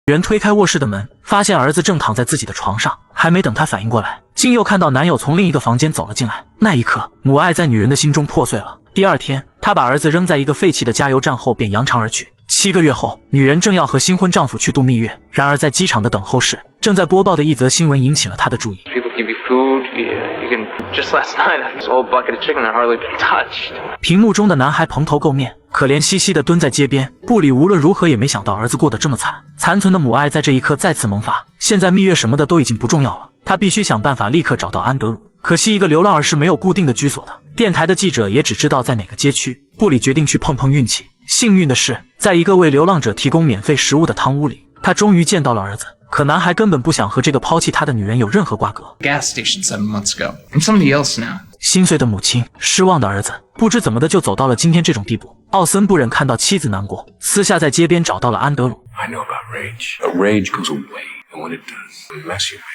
女人推开卧室的门，发现儿子正躺在自己的床上，还没等她反应过来，竟又看到男友从另一个房间走了进来。那一刻，母爱在女人的心中破碎了。第二天，她把儿子扔在一个废弃的加油站后便扬长而去。7个月后，女人正要和新婚丈夫去度蜜月，然而在机场的等候室，正在播报的一则新闻引起了她的注意。屏幕中的男孩蓬头垢面，可怜兮兮地蹲在街边。布里无论如何也没想到儿子过得这么惨，残存的母爱在这一刻再次萌发。现在蜜月什么的都已经不重要了，他必须想办法立刻找到安德鲁。可惜一个流浪儿是没有固定的居所的，电台的记者也只知道在哪个街区。布里决定去碰碰运气。幸运的是，在一个为流浪者提供免费食物的汤屋里，他终于见到了儿子。可男孩根本不想和这个抛弃他的女人有任何瓜葛。Gas station 7 months ago. I'm somebody else now. 心碎的母亲，失望的儿子，不知怎么的就走到了今天这种地步。奥森不忍看到妻子难过，私下在街边找到了安德鲁。I know about rage. A rage goes away, and when it does, it messes you up.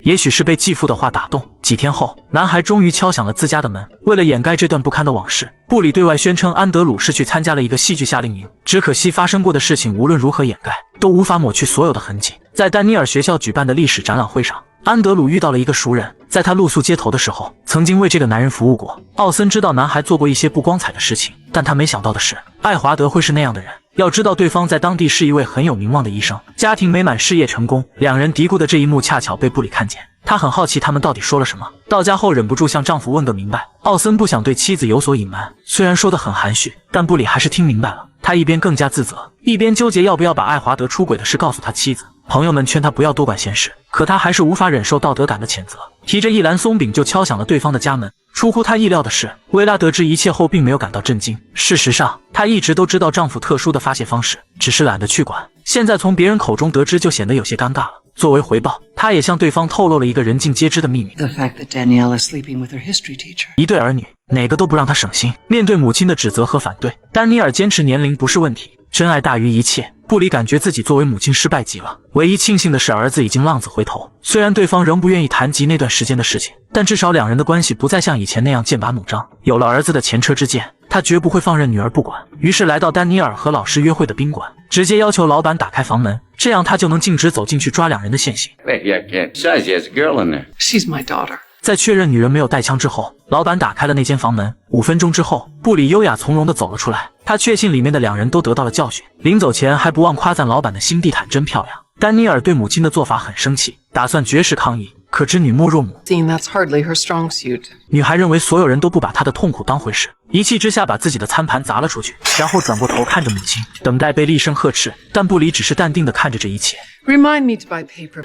也许是被继父的话打动，几天后，男孩终于敲响了自家的门。为了掩盖这段不堪的往事，布里对外宣称安德鲁是去参加了一个戏剧夏令营。只可惜发生过的事情无论如何掩盖，都无法抹去所有的痕迹。在丹尼尔学校举办的历史展览会上，安德鲁遇到了一个熟人，在他露宿街头的时候，曾经为这个男人服务过。奥森知道男孩做过一些不光彩的事情，但他没想到的是，爱华德会是那样的人。要知道对方在当地是一位很有名望的医生，家庭美满，事业成功。两人嘀咕的这一幕恰巧被布里看见，他很好奇他们到底说了什么。到家后忍不住向丈夫问个明白。奥森不想对妻子有所隐瞒，虽然说得很含蓄，但布里还是听明白了。他一边更加自责，一边纠结要不要把爱华德出轨的事告诉他妻子。朋友们劝他不要多管闲事，可他还是无法忍受道德感的谴责，提着一篮松饼就敲响了对方的家门。出乎他意料的是，薇拉得知一切后并没有感到震惊。事实上，她一直都知道丈夫特殊的发泄方式，只是懒得去管。现在从别人口中得知，就显得有些尴尬了。作为回报，她也向对方透露了一个人尽皆知的秘密。The fact that Danielle is sleeping with her history teacher. 一对儿女，哪个都不让她省心。面对母亲的指责和反对，丹尼尔坚持年龄不是问题，真爱大于一切。布里感觉自己作为母亲失败极了，唯一庆幸的是儿子已经浪子回头。虽然对方仍不愿意谈及那段时间的事情，但至少两人的关系不再像以前那样剑拔弩张。有了儿子的前车之鉴，他绝不会放任女儿不管。于是来到丹尼尔和老师约会的宾馆，直接要求老板打开房门，这样他就能径直走进去抓两人的现行。 Besides, he has a girl in there. She's my daughter. 在确认女人没有带枪之后，老板打开了那间房门。5分钟之后，布里优雅从容地走了出来。他确信里面的两人都得到了教训，临走前还不忘夸赞老板的新地毯真漂亮。丹尼尔对母亲的做法很生气，打算绝食抗议。可知女莫若母， Seeing that's hardly her strong suit. 女孩认为所有人都不把她的痛苦当回事，一气之下把自己的餐盘砸了出去，然后转过头看着母亲，等待被厉声呵斥。但布里只是淡定地看着这一切。 Remind me to buy paper.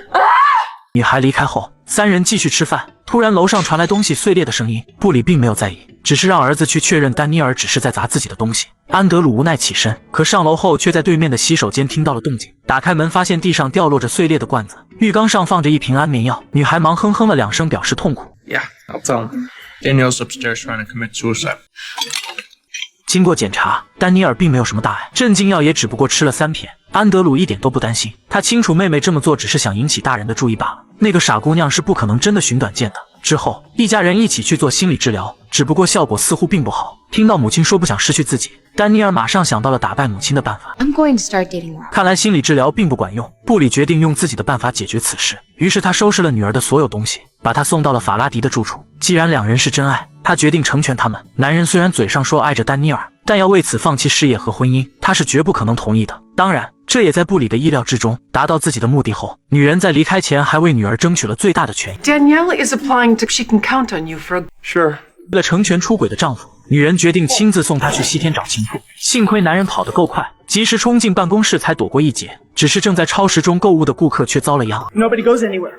女孩离开后，三人继续吃饭。突然楼上传来东西碎裂的声音，布里并没有在意，只是让儿子去确认丹尼尔只是在砸自己的东西。安德鲁无奈起身，可上楼后却在对面的洗手间听到了动静。打开门发现地上掉落着碎裂的罐子，浴缸上放着一瓶安眠药。女孩忙哼哼了2声表示痛苦。 Yeah, I'll tell him. Danielle's upstairs trying to commit suicide. 经过检查，丹尼尔并没有什么大碍，镇静药也只不过吃了3片。安德鲁一点都不担心，他清楚妹妹这么做只是想引起大人的注意罢了。那个傻姑娘是不可能真的寻短见的。之后，一家人一起去做心理治疗，只不过效果似乎并不好。听到母亲说不想失去自己，丹尼尔马上想到了打败母亲的办法。 I'm going to start dating more. 看来心理治疗并不管用，布里决定用自己的办法解决此事。于是他收拾了女儿的所有东西，把她送到了法拉迪的住处。既然两人是真爱，他决定成全他们。男人虽然嘴上说爱着丹尼尔，但要为此放弃事业和婚姻，他是绝不可能同意的。当然，这也在布里的意料之中。达到自己的目的后，女人在离开前还为女儿争取了最大的权益。 Danielle is applying to. She can count on you for a. Sure. 为了成全出轨的丈夫，女人决定亲自送他去西天找情妇。幸亏男人跑得够快，及时冲进办公室才躲过一劫。只是正在超市中购物的顾客却遭了殃。 Nobody goes anywhere.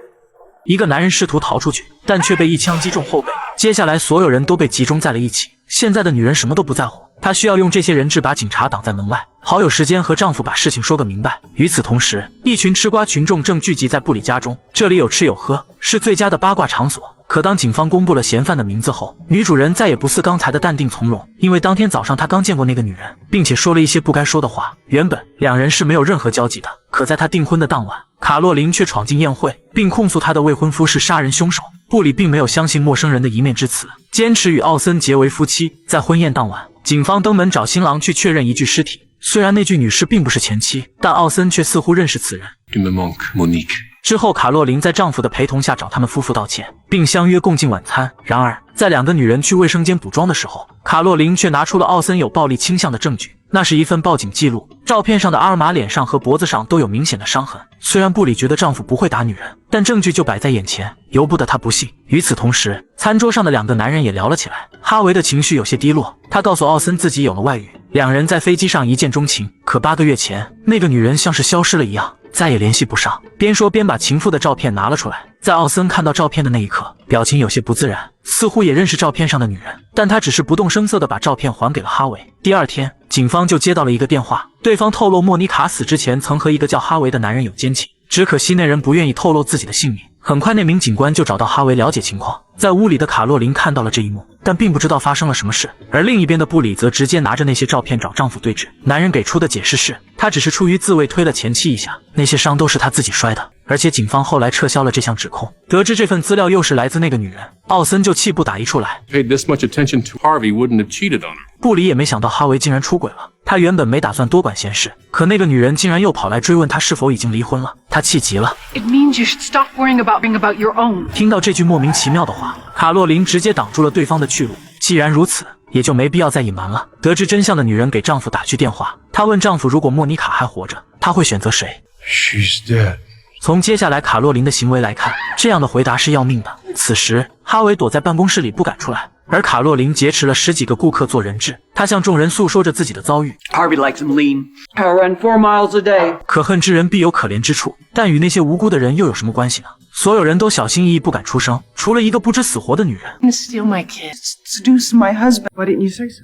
一个男人试图逃出去，但却被一枪击中后背。接下来所有人都被集中在了一起。现在的女人什么都不在乎，她需要用这些人质把警察挡在门外，好有时间和丈夫把事情说个明白。与此同时，一群吃瓜群众正聚集在布里家中，这里有吃有喝，是最佳的八卦场所。可当警方公布了嫌犯的名字后，女主人再也不似刚才的淡定从容，因为当天早上她刚见过那个女人，并且说了一些不该说的话。原本两人是没有任何交集的，可在她订婚的当晚，卡洛琳却闯进宴会，并控诉她的未婚夫是杀人凶手。布里并没有相信陌生人的一面之词，坚持与奥森结为夫妻。在婚宴当晚，警方登门找新郎去确认一具尸体。虽然那具女尸并不是前妻，但奥森却似乎认识此人。 Il me manque Monique. 之后，卡洛琳在丈夫的陪同下找他们夫妇道歉，并相约共进晚餐。然而，在两个女人去卫生间补妆的时候，卡洛琳却拿出了奥森有暴力倾向的证据。那是一份报警记录，照片上的阿尔玛脸上和脖子上都有明显的伤痕。虽然布里觉得丈夫不会打女人，但证据就摆在眼前，由不得她不信。与此同时，餐桌上的两个男人也聊了起来。哈维的情绪有些低落，他告诉奥森自己有了外遇，两人在飞机上一见钟情。可8个月前，那个女人像是消失了一样，再也联系不上。边说边把情妇的照片拿了出来。在奥森看到照片的那一刻，表情有些不自然，似乎也认识照片上的女人，但他只是不动声色地把照片还给了哈维。第二天，警方就接到了一个电话，对方透露莫妮卡死之前曾和一个叫哈维的男人有奸情，只可惜那人不愿意透露自己的姓名。很快，那名警官就找到哈维了解情况。在屋里的卡洛琳看到了这一幕，但并不知道发生了什么事。而另一边的布里则直接拿着那些照片找丈夫对质。男人给出的解释是，他只是出于自卫推了前妻一下，那些伤都是他自己摔的。而且警方后来撤销了这项指控。得知这份资料又是来自那个女人，奥森就气不打一处来。 Paid this much attention to Harvey, wouldn't have cheated on her. 布里也没想到哈维竟然出轨了。他原本没打算多管闲事，可那个女人竟然又跑来追问他是否已经离婚了。他气急了。 It means you should stop worrying about your own. 听到这句莫名其妙的话，卡洛琳直接挡住了对方的去路。既然如此，也就没必要再隐瞒了。得知真相的女人给丈夫打去电话，她问丈夫，如果莫妮卡还活着，她会选择谁？ She's dead. 从接下来卡洛琳的行为来看，这样的回答是要命的。此时，哈维躲在办公室里不敢出来，而卡洛琳劫持了10几个顾客做人质。她向众人诉说着自己的遭遇。 Harvey likes him lean. I run 4 miles a day. 可恨之人必有可怜之处，但与那些无辜的人又有什么关系呢？所有人都小心翼翼，不敢出声，除了一个不知死活的女人。 I'm gonna steal my kids. Seduce my husband. Why didn't you say so?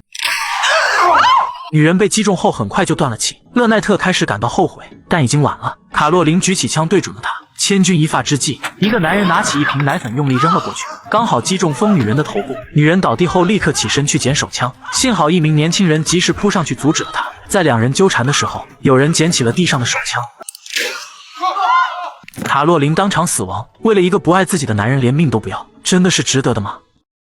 女人被击中后很快就断了气，勒奈特开始感到后悔，但已经晚了。卡洛琳举起枪对准了他，千钧一发之际，一个男人拿起一瓶奶粉用力扔了过去，刚好击中疯女人的头部。女人倒地后立刻起身去捡手枪，幸好一名年轻人及时扑上去阻止了他。在两人纠缠的时候，有人捡起了地上的手枪，卡洛琳当场死亡。为了一个不爱自己的男人连命都不要，真的是值得的吗？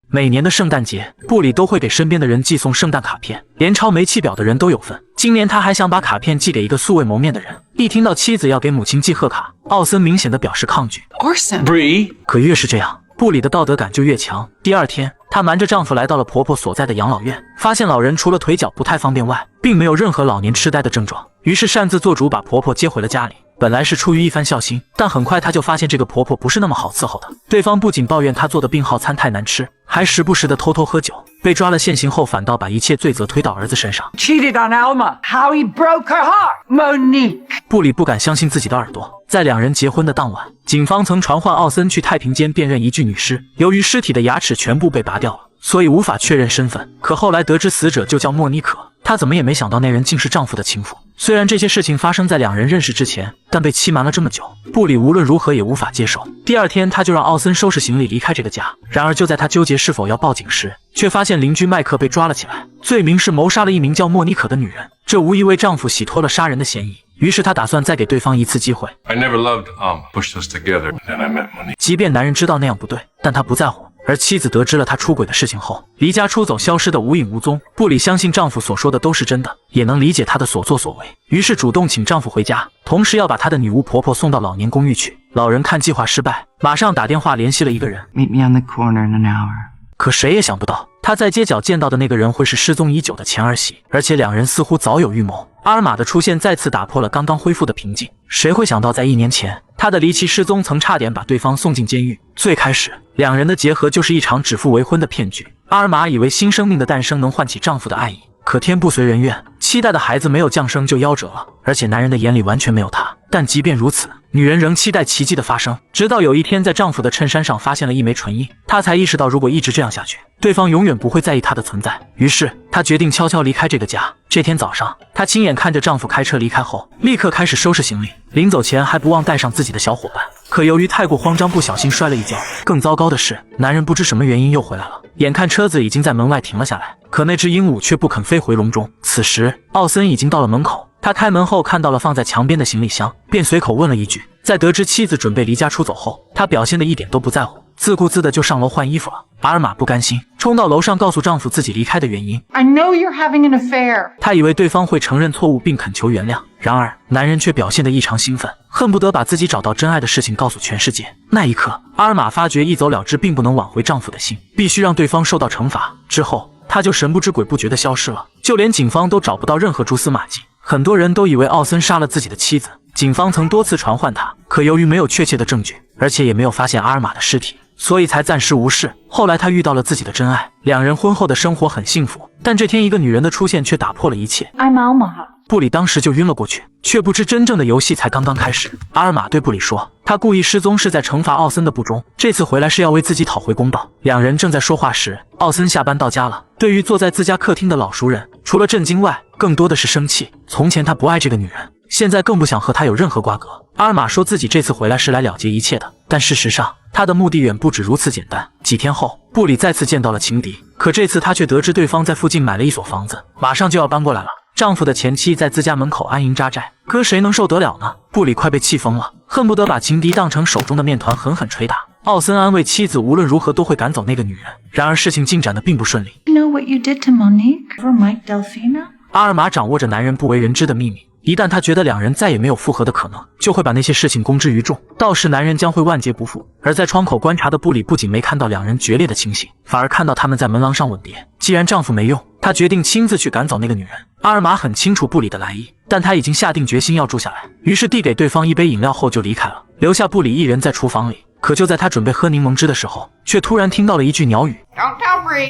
每年的圣诞节，布里都会给身边的人寄送圣诞卡片，连抄煤气表的人都有份。今年他还想把卡片寄给一个素未谋面的人。一听到妻子要给母亲寄贺卡，奥森明显的表示抗拒。 Orson. Bree. 可越是这样，布里的道德感就越强。第二天，她瞒着丈夫来到了婆婆所在的养老院，发现老人除了腿脚不太方便外，并没有任何老年痴呆的症状，于是擅自做主把婆婆接回了家里。本来是出于一番孝心，但很快她就发现这个婆婆不是那么好伺候的。对方不仅抱怨她做的病号餐太难吃，还时不时的偷偷喝酒。被抓了现行后，反倒把一切罪责推到儿子身上。 Cheated on Alma. How he broke her heart. Monique. 布里不敢相信自己的耳朵。在两人结婚的当晚，警方曾传唤奥森去太平间辨认一具女尸，由于尸体的牙齿全部被拔掉了，所以无法确认身份。可后来得知死者就叫莫妮可，她怎么也没想到那人竟是丈夫的情妇。虽然这些事情发生在两人认识之前，但被欺瞒了这么久，布里无论如何也无法接受。第二天，他就让奥森收拾行李离开这个家。然而就在他纠结是否要报警时，却发现邻居麦克被抓了起来，罪名是谋杀了一名叫莫妮可的女人，这无疑为丈夫洗脱了杀人的嫌疑。于是他打算再给对方一次机会。 I never loved Pushed us together, and then I met Monique. 即便男人知道那样不对，但他不在乎。而妻子得知了他出轨的事情后，离家出走，消失得无影无踪。布里相信丈夫所说的都是真的，也能理解他的所作所为，于是主动请丈夫回家，同时要把他的女巫婆婆送到老年公寓去。老人看计划失败，马上打电话联系了一个人。 Meet me on the corner in an hour. 可谁也想不到，他在街角见到的那个人会是失踪已久的前儿媳，而且两人似乎早有预谋。阿尔玛的出现再次打破了刚刚恢复的平静。谁会想到，在1年前，他的离奇失踪曾差点把对方送进监狱。最开始，两人的结合就是一场指腹为婚的骗局。阿尔玛以为新生命的诞生能唤起丈夫的爱意，可天不随人愿，期待的孩子没有降生就夭折了，而且男人的眼里完全没有她。但即便如此，女人仍期待奇迹的发生，直到有一天在丈夫的衬衫上发现了一枚唇印，她才意识到如果一直这样下去，对方永远不会在意她的存在。于是她决定悄悄离开这个家。这天早上，她亲眼看着丈夫开车离开后，立刻开始收拾行李，临走前还不忘带上自己的小伙伴。可由于太过慌张，不小心摔了一跤。更糟糕的是，男人不知什么原因又回来了，眼看车子已经在门外停了下来，可那只鹦鹉却不肯飞回笼中。此时奥森已经到了门口，他开门后看到了放在墙边的行李箱，便随口问了一句。在得知妻子准备离家出走后，他表现得一点都不在乎，自顾自的就上楼换衣服了。阿尔玛不甘心，冲到楼上告诉丈夫自己离开的原因。 I know you're having an affair. 她以为对方会承认错误并恳求原谅，然而男人却表现得异常兴奋，恨不得把自己找到真爱的事情告诉全世界。那一刻，阿尔玛发觉一走了之并不能挽回丈夫的心，必须让对方受到惩罚。之后，她就神不知鬼不觉地消失了，就连警方都找不到任何蛛丝马迹。很多人都以为奥森杀了自己的妻子，警方曾多次传唤他，可由于没有确切的证据，而且也没有发现阿尔玛的尸体，所以才暂时无视。后来他遇到了自己的真爱，两人婚后的生活很幸福。但这天一个女人的出现却打破了一切。 I'm Alma. 布里当时就晕了过去，却不知真正的游戏才刚刚开始。阿尔玛对布里说，他故意失踪是在惩罚奥森的不忠，这次回来是要为自己讨回公道。两人正在说话时，奥森下班到家了。对于坐在自家客厅的老熟人，除了震惊外，更多的是生气。从前他不爱这个女人，现在更不想和她有任何瓜葛。阿尔玛说自己这次回来是来了结一切的，但事实上他的目的远不止如此简单。几天后，布里再次见到了情敌，可这次他却得知对方在附近买了一所房子，马上就要搬过来了。丈夫的前妻在自家门口安营扎寨，搁谁能受得了呢？布里快被气疯了，恨不得把情敌当成手中的面团狠狠捶打。奥森安慰妻子无论如何都会赶走那个女人，然而事情进展的并不顺利。 You know what you did to Monique for Mike Delfino? 阿尔玛掌握着男人不为人知的秘密，一旦他觉得两人再也没有复合的可能，就会把那些事情公之于众，到时男人将会万劫不复。而在窗口观察的布里不仅没看到两人决裂的情形，反而看到他们在门廊上吻别。既然丈夫没用，她决定亲自去赶走那个女人。阿尔玛很清楚布里的来意，但她已经下定决心要住下来，于是递给对方一杯饮料后就离开了，留下布里一人在厨房里。可就在他准备喝柠檬汁的时候，却突然听到了一句鸟语。 Don't tell Bree.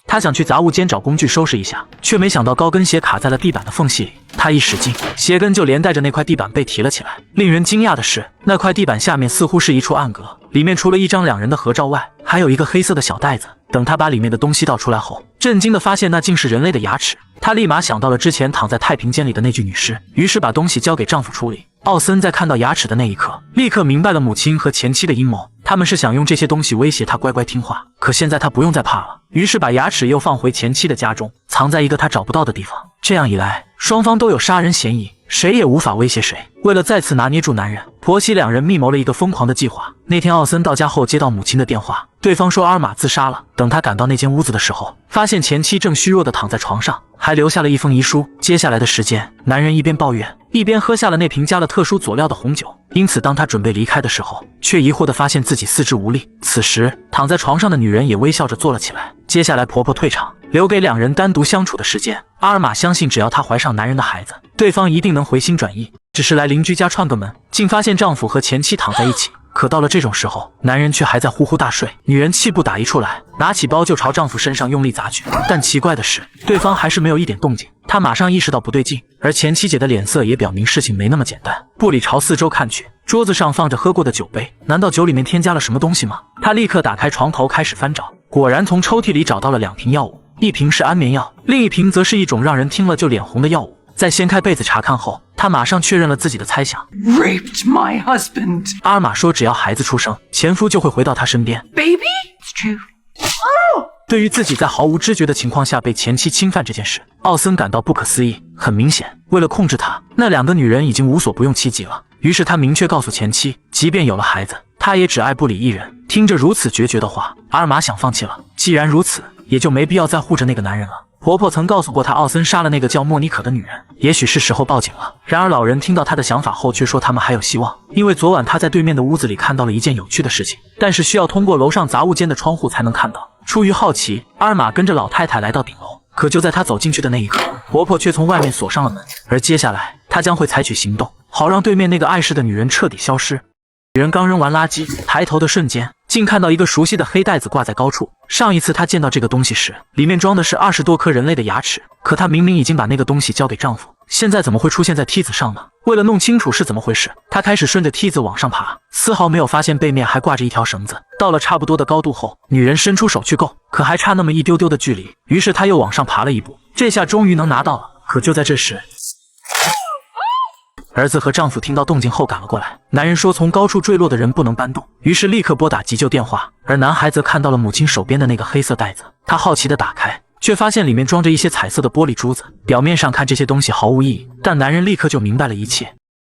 他想去杂物间找工具收拾一下，却没想到高跟鞋卡在了地板的缝隙里。他一使劲，鞋跟就连带着那块地板被提了起来。令人惊讶的是，那块地板下面似乎是一处暗格，里面除了一张两人的合照外，还有一个黑色的小袋子。等他把里面的东西倒出来后，震惊地发现那竟是人类的牙齿。他立马想到了之前躺在太平间里的那具女尸，于是把东西交给丈夫处理。奥森在看到牙齿的那一刻，立刻明白了母亲和前妻的阴谋，他们是想用这些东西威胁他乖乖听话。可现在他不用再怕了，于是把牙齿又放回前妻的家中，藏在一个他找不到的地方。这样一来，双方都有杀人嫌疑，谁也无法威胁谁。为了再次拿捏住男人，婆媳两人密谋了一个疯狂的计划。那天奥森到家后接到母亲的电话，对方说阿尔玛自杀了。等他赶到那间屋子的时候，发现前妻正虚弱地躺在床上，还留下了一封遗书。接下来的时间，男人一边抱怨，一边喝下了那瓶加了特殊佐料的红酒。因此当他准备离开的时候，却疑惑地发现自己四肢无力。此时躺在床上的女人也微笑着坐了起来。接下来婆婆退场，留给两人单独相处的时间。阿尔玛相信只要她怀上男人的孩子，对方一定能回心转意。只是来邻居家串个门，竟发现丈夫和前妻躺在一起。可到了这种时候，男人却还在呼呼大睡。女人气不打一处来，拿起包就朝丈夫身上用力砸去。但奇怪的是，对方还是没有一点动静。她马上意识到不对劲，而前妻姐的脸色也表明事情没那么简单。布里朝四周看去，桌子上放着喝过的酒杯，难道酒里面添加了什么东西吗？他立刻打开床头开始翻找，果然从抽屉里找到了2瓶药物，一瓶是安眠药，另一瓶则是一种让人听了就脸红的药物。在掀开被子查看后，他马上确认了自己的猜想。 Raped my husband. 阿尔玛说，只要孩子出生，前夫就会回到她身边。 Baby? It's true. 对于自己在毫无知觉的情况下被前妻侵犯这件事，奥森感到不可思议。很明显，为了控制他，那2个女人已经无所不用其极了。于是他明确告诉前妻，即便有了孩子，他也只爱布里一人。听着如此决绝的话，阿尔玛想放弃了。既然如此，也就没必要再护着那个男人了。婆婆曾告诉过她，奥森杀了那个叫莫妮可的女人，也许是时候报警了。然而老人听到她的想法后，却说他们还有希望，因为昨晚他在对面的屋子里看到了一件有趣的事情，但是需要通过楼上杂物间的窗户才能看到。出于好奇，阿尔玛跟着老太太来到顶楼，可就在她走进去的那一刻，婆婆却从外面锁上了门，而接下来她将会采取行动，好让对面那个碍事的女人彻底消失。女人刚扔完垃圾，抬头的瞬间，竟看到一个熟悉的黑袋子挂在高处。上一次她见到这个东西时，里面装的是20多颗人类的牙齿，可她明明已经把那个东西交给丈夫，现在怎么会出现在梯子上呢？为了弄清楚是怎么回事，她开始顺着梯子往上爬，丝毫没有发现背面还挂着一条绳子。到了差不多的高度后，女人伸出手去够，可还差那么一丢丢的距离，于是她又往上爬了一步，这下终于能拿到了。可就在这时，儿子和丈夫听到动静后赶了过来，男人说从高处坠落的人不能搬动，于是立刻拨打急救电话。而男孩则看到了母亲手边的那个黑色袋子，他好奇地打开，却发现里面装着一些彩色的玻璃珠子。表面上看这些东西毫无意义，但男人立刻就明白了一切。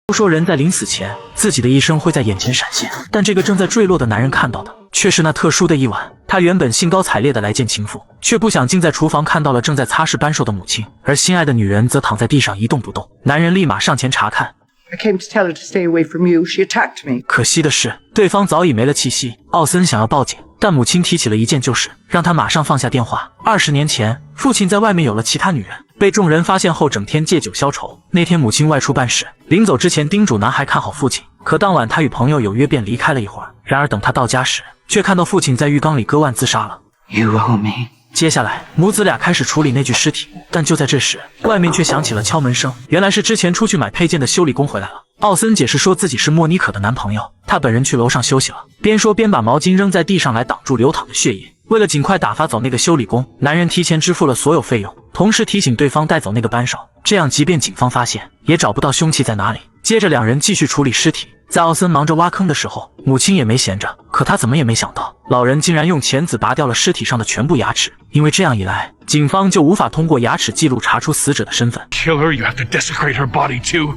都说人在临死前，自己的一生会在眼前闪现，但这个正在坠落的男人看到的却是那特殊的一晚。他原本兴高采烈的来见情妇，却不想竟在厨房看到了正在擦拭扳手的母亲，而心爱的女人则躺在地上一动不动。男人立马上前查看。I came to tell her to stay away from you. She attacked me. 可惜的是，对方早已没了气息。奥森想要报警，但母亲提起了一件旧事，让他马上放下电话。20年前，父亲在外面有了其他女人，被众人发现后，整天借酒消愁。那天母亲外出办事，临走之前叮嘱男孩看好父亲。可当晚他与朋友有约，便离开了一会儿。然而等他到家时，却看到父亲在浴缸里割腕自杀了。You owe me. 接下来，母子俩开始处理那具尸体，但就在这时，外面却响起了敲门声。原来是之前出去买配件的修理工回来了。奥森解释说自己是莫妮可的男朋友，他本人去楼上休息了，边说边把毛巾扔在地上来挡住流淌的血液。为了尽快打发走那个修理工，男人提前支付了所有费用，同时提醒对方带走那个扳手，这样即便警方发现，也找不到凶器在哪里。接着两人继续处理尸体。在奥森忙着挖坑的时候，母亲也没闲着，可他怎么也没想到，老人竟然用钳子拔掉了尸体上的全部牙齿，因为这样一来，警方就无法通过牙齿记录查出死者的身份。 Kill her, you have to desecrate her body too.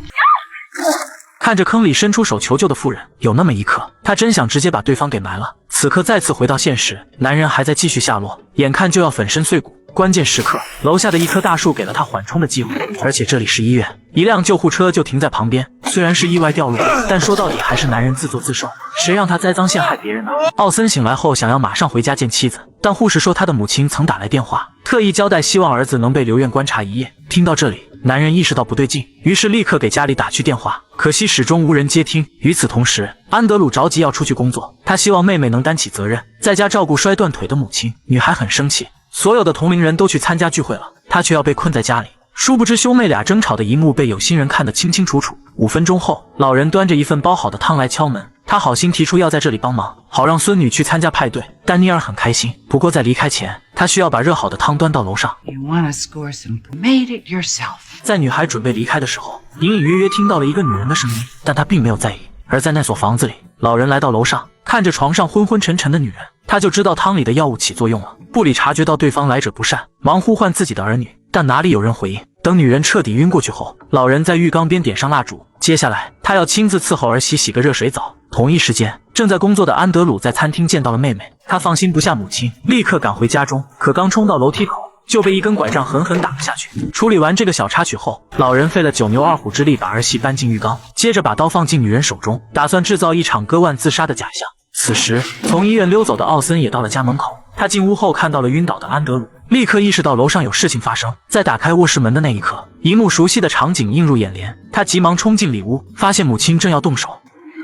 看着坑里伸出手求救的妇人，有那么一刻，他真想直接把对方给埋了。此刻再次回到现实，男人还在继续下落，眼看就要粉身碎骨。关键时刻，楼下的一棵大树给了他缓冲的机会，而且这里是医院，一辆救护车就停在旁边。虽然是意外掉落，但说到底还是男人自作自受，谁让他栽赃陷害别人呢？奥森醒来后想要马上回家见妻子，但护士说他的母亲曾打来电话，特意交代希望儿子能被留院观察一夜。听到这里，男人意识到不对劲，于是立刻给家里打去电话，可惜始终无人接听。与此同时，安德鲁着急要出去工作，他希望妹妹能担起责任，在家照顾摔断腿的母亲。女孩很生气，所有的同龄人都去参加聚会了，她却要被困在家里。殊不知兄妹俩争吵的一幕被有心人看得清清楚楚。5分钟后，老人端着一份煲好的汤来敲门，他好心提出要在这里帮忙，好让孙女去参加派对。丹尼尔很开心，不过在离开前，他需要把热好的汤端到楼上。 You want to score some? Made it yourself. 在女孩准备离开的时候，隐隐约约听到了一个女人的声音，但她并没有在意。而在那所房子里，老人来到楼上，看着床上昏昏沉沉的女人，他就知道汤里的药物起作用了。布里察觉到对方来者不善，忙呼唤自己的儿女，但哪里有人回应。等女人彻底晕过去后，老人在浴缸边点上蜡烛，接下来他要亲自伺候儿媳洗个热水澡。同一时间，正在工作的安德鲁在餐厅见到了妹妹，他放心不下母亲，立刻赶回家中，可刚冲到楼梯口，就被一根拐杖狠狠打了下去。处理完这个小插曲后，老人费了9牛2虎之力把儿媳搬进浴缸，接着把刀放进女人手中，打算制造一场割腕自杀的假象。此时，从医院溜走的奥森也到了家门口，他进屋后看到了晕倒的安德鲁，立刻意识到楼上有事情发生。在打开卧室门的那一刻，一幕熟悉的场景映入眼帘，他急忙冲进里屋，发现母亲正要动手。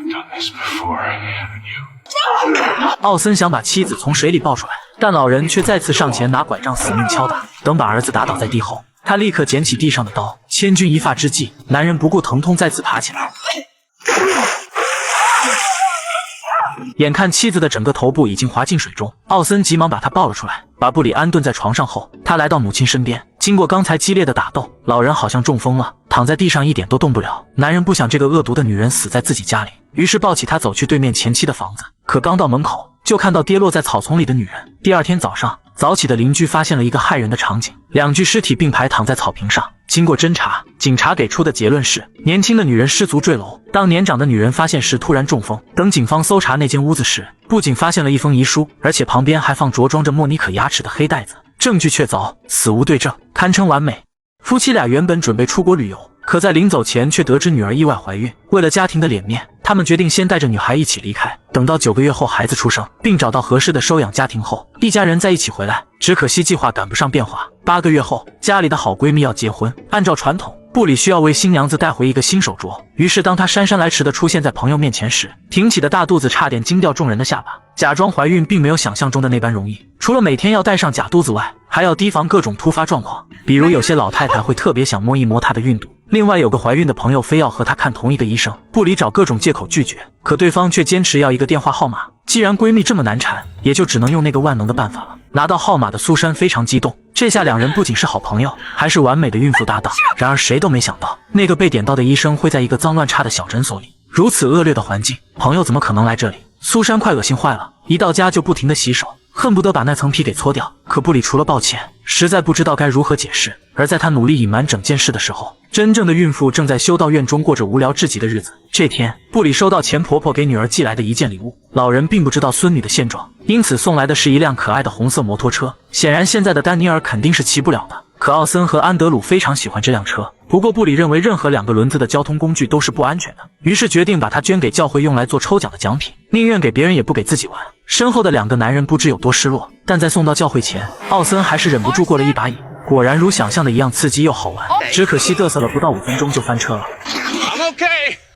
Done this before, haven't you? 奥森想把妻子从水里抱出来，但老人却再次上前拿拐杖死命敲打。等把儿子打倒在地后，他立刻捡起地上的刀。千钧一发之际，男人不顾疼痛再次爬起来。眼看妻子的整个头部已经滑进水中，奥森急忙把她抱了出来，把布里安顿在床上后，他来到母亲身边。经过刚才激烈的打斗，老人好像中风了，躺在地上一点都动不了。男人不想这个恶毒的女人死在自己家里，于是抱起她走去对面前妻的房子。可刚到门口，就看到跌落在草丛里的女人。第二天早上，早起的邻居发现了一个骇人的场景：2具尸体并排躺在草坪上。经过侦查，警察给出的结论是，年轻的女人失足坠楼，当年长的女人发现时突然中风。等警方搜查那间屋子时，不仅发现了一封遗书，而且旁边还放着装着莫妮可牙齿的黑袋子，证据确凿，死无对证，堪称完美。夫妻俩原本准备出国旅游，可在临走前却得知女儿意外怀孕。为了家庭的脸面，他们决定先带着女孩一起离开，等到9个月后孩子出生，并找到合适的收养家庭后，一家人再一起回来。只可惜计划赶不上变化。8个月后，家里的好闺蜜要结婚，按照传统，布里需要为新娘子带回一个新手镯。于是当她姗姗来迟地出现在朋友面前时，挺起的大肚子差点惊掉众人的下巴。假装怀孕并没有想象中的那般容易，除了每天要带上假肚子外，还要提防各种突发状况，比如有些老太太会特别想摸一摸她的孕肚。另外有个怀孕的朋友非要和她看同一个医生，布里找各种借口拒绝，可对方却坚持要一个电话号码。既然闺蜜这么难缠，也就只能用那个万能的办法了。拿到号码的苏珊非常激动，这下两人不仅是好朋友，还是完美的孕妇搭档。然而谁都没想到，那个被点到的医生会在一个脏乱差的小诊所里。如此恶劣的环境，朋友怎么可能来这里？苏珊快恶心坏了，一到家就不停地洗手，恨不得把那层皮给搓掉。可布里除了抱歉，实在不知道该如何解释。而在他努力隐瞒整件事的时候，真正的孕妇正在修道院中过着无聊至极的日子。这天，布里收到前婆婆给女儿寄来的一件礼物，老人并不知道孙女的现状，因此送来的是一辆可爱的红色摩托车。显然，现在的丹尼尔肯定是骑不了的。可奥森和安德鲁非常喜欢这辆车，不过布里认为任何2个轮子的交通工具都是不安全的，于是决定把它捐给教会，用来做抽奖的奖品，宁愿给别人也不给自己玩。身后的2个男人不知有多失落，但在送到教会前，奥森还是忍不住过了一把瘾。果然如想象的一样刺激又好玩，只可惜嘚瑟了不到5分钟就翻车了。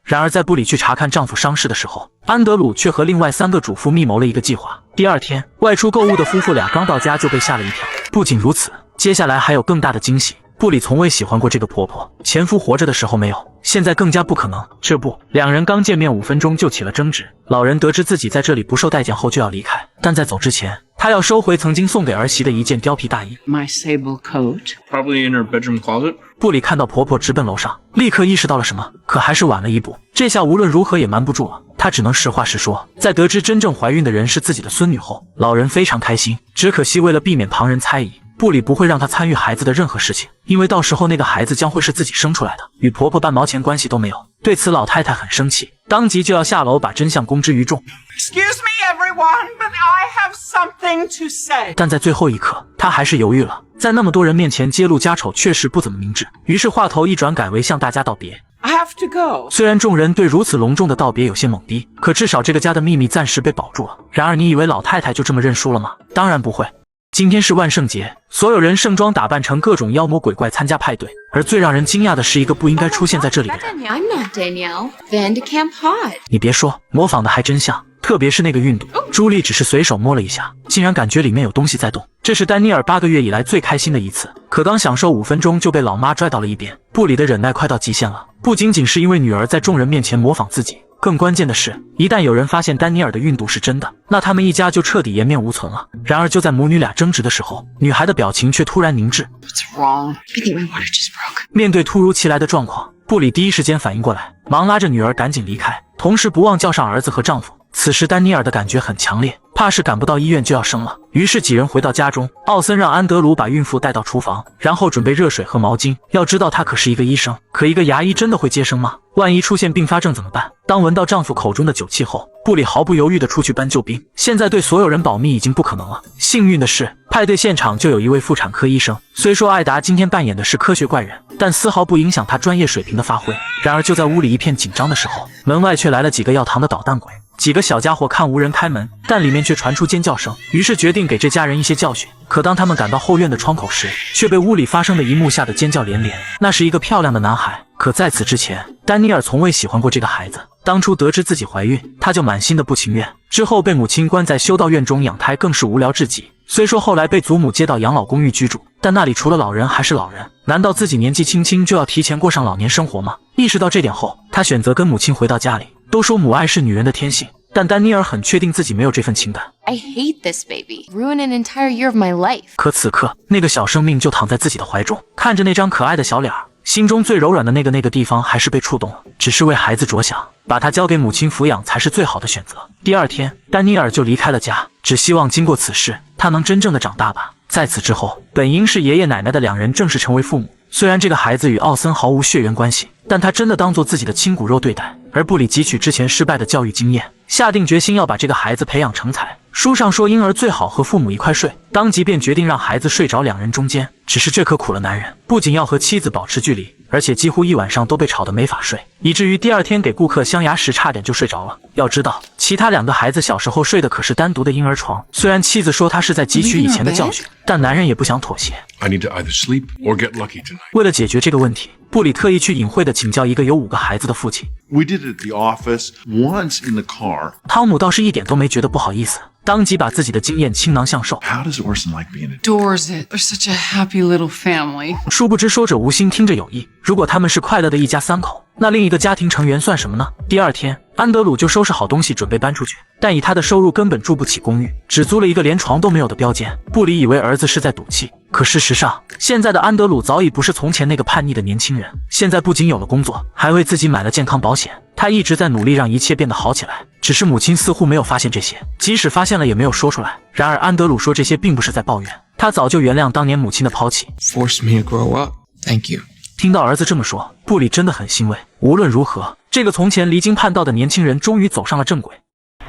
然而在布里去查看丈夫伤势的时候，安德鲁却和另外3个主妇密谋了一个计划。第2天，外出购物的夫妇俩刚到家就被吓了一跳。不仅如此，接下来还有更大的惊喜。布里从未喜欢过这个婆婆，前夫活着的时候没有，现在更加不可能。这不，2人刚见面5分钟就起了争执。老人得知自己在这里不受待见后就要离开，但在走之前，他要收回曾经送给儿媳的一件貂皮大衣。 My sable coat. Probably in her bedroom closet. 布里看到婆婆直奔楼上，立刻意识到了什么，可还是晚了一步。这下无论如何也瞒不住了，他只能实话实说。在得知真正怀孕的人是自己的孙女后，老人非常开心。只可惜为了避免旁人猜疑，布里不会让她参与孩子的任何事情，因为到时候那个孩子将会是自己生出来的，与婆婆半毛钱关系都没有。对此，老太太很生气，当即就要下楼把真相公之于众。 Excuse me, everyone, but I have something to say. 但在最后一刻，她还是犹豫了。在那么多人面前揭露家丑，确实不怎么明智。于是话头一转，改为向大家道别。 I have to go. 虽然众人对如此隆重的道别有些懵逼，可至少这个家的秘密暂时被保住了。然而，你以为老太太就这么认输了吗？当然不会。今天是万圣节，所有人盛装打扮成各种妖魔鬼怪参加派对，而最让人惊讶的是一个不应该出现在这里的人。 I'm not Danielle. Vanderkamp Hot. 你别说，模仿的还真像，特别是那个运动。朱莉只是随手摸了一下，竟然感觉里面有东西在动。这是丹尼尔8个月以来最开心的一次，可刚享受5分钟就被老妈拽到了一边。布里的忍耐快到极限了，不仅仅是因为女儿在众人面前模仿自己，更关键的是，一旦有人发现丹尼尔的孕肚是真的，那他们一家就彻底颜面无存了。然而就在母女俩争执的时候，女孩的表情却突然凝滞。 What's wrong? I think my water just broke. 面对突如其来的状况，布里第一时间反应过来，忙拉着女儿赶紧离开，同时不忘叫上儿子和丈夫。此时丹尼尔的感觉很强烈，怕是赶不到医院就要生了。于是几人回到家中，奥森让安德鲁把孕妇带到厨房，然后准备热水和毛巾。要知道他可是一个医生，可一个牙医真的会接生吗？万一出现并发症怎么办？当闻到丈夫口中的酒气后，布里毫不犹豫地出去搬救兵。现在对所有人保密已经不可能了。幸运的是，派对现场就有一位妇产科医生。虽说艾达今天扮演的是科学怪人，但丝毫不影响他专业水平的发挥。然而就在屋里一片紧张的时候，门外却来了几个要糖的捣蛋鬼。几个小家伙看无人开门，但里面却传出尖叫声，于是决定给这家人一些教训。可当他们赶到后院的窗口时，却被屋里发生的一幕吓得尖叫连连。那是一个漂亮的男孩，可在此之前，丹尼尔从未喜欢过这个孩子。当初得知自己怀孕，他就满心的不情愿，之后被母亲关在修道院中养胎，更是无聊至极。虽说后来被祖母接到养老公寓居住，但那里除了老人还是老人。难道自己年纪轻轻就要提前过上老年生活吗？意识到这点后，他选择跟母亲回到家里。都说母爱是女人的天性，但丹尼尔很确定自己没有这份情感。 I hate this baby. Ruin an entire year of my life. 可此刻，那个小生命就躺在自己的怀中，看着那张可爱的小脸儿，心中最柔软的那个地方还是被触动了。只是为孩子着想，把他交给母亲抚养才是最好的选择。第2天，丹尼尔就离开了家，只希望经过此事，他能真正的长大吧。在此之后，本应是爷爷奶奶的2人正式成为父母。虽然这个孩子与奥森毫无血缘关系，但他真的当做自己的亲骨肉对待。而布里汲取之前失败的教育经验，下定决心要把这个孩子培养成才。书上说婴儿最好和父母一块睡，当即便决定让孩子睡着2人中间。只是这可苦了男人，不仅要和妻子保持距离，而且几乎一晚上都被吵得没法睡，以至于第2天给顾客镶牙时差点就睡着了。要知道，其他2个孩子小时候睡的可是单独的婴儿床。虽然妻子说他是在汲取以前的教训，但男人也不想妥协。 I need to either sleep or get lucky tonight. 为了解决这个问题，布里特意去隐晦地请教一个有5个孩子的父亲。 We did it at the office, once in the car. 汤姆倒是一点都没觉得不好意思，当即把自己的经验倾囊相授。 How does Orson like being a Adores it. They're such a happy little family. 殊不知说者无心，听者有意。如果他们是快乐的一家3口，那另一个家庭成员算什么呢？第2天，安德鲁就收拾好东西准备搬出去，但以他的收入根本住不起公寓，只租了一个连床都没有的标间。布里以为儿子是在赌气，可事实上，现在的安德鲁早已不是从前那个叛逆的年轻人。现在不仅有了工作，还为自己买了健康保险。他一直在努力让一切变得好起来，只是母亲似乎没有发现这些，即使发现了也没有说出来。然而安德鲁说这些并不是在抱怨，他早就原谅当年母亲的抛弃。 Forced me to grow up. Thank you. 听到儿子这么说，布里真的很欣慰。无论如何，这个从前离经叛道的年轻人终于走上了正轨。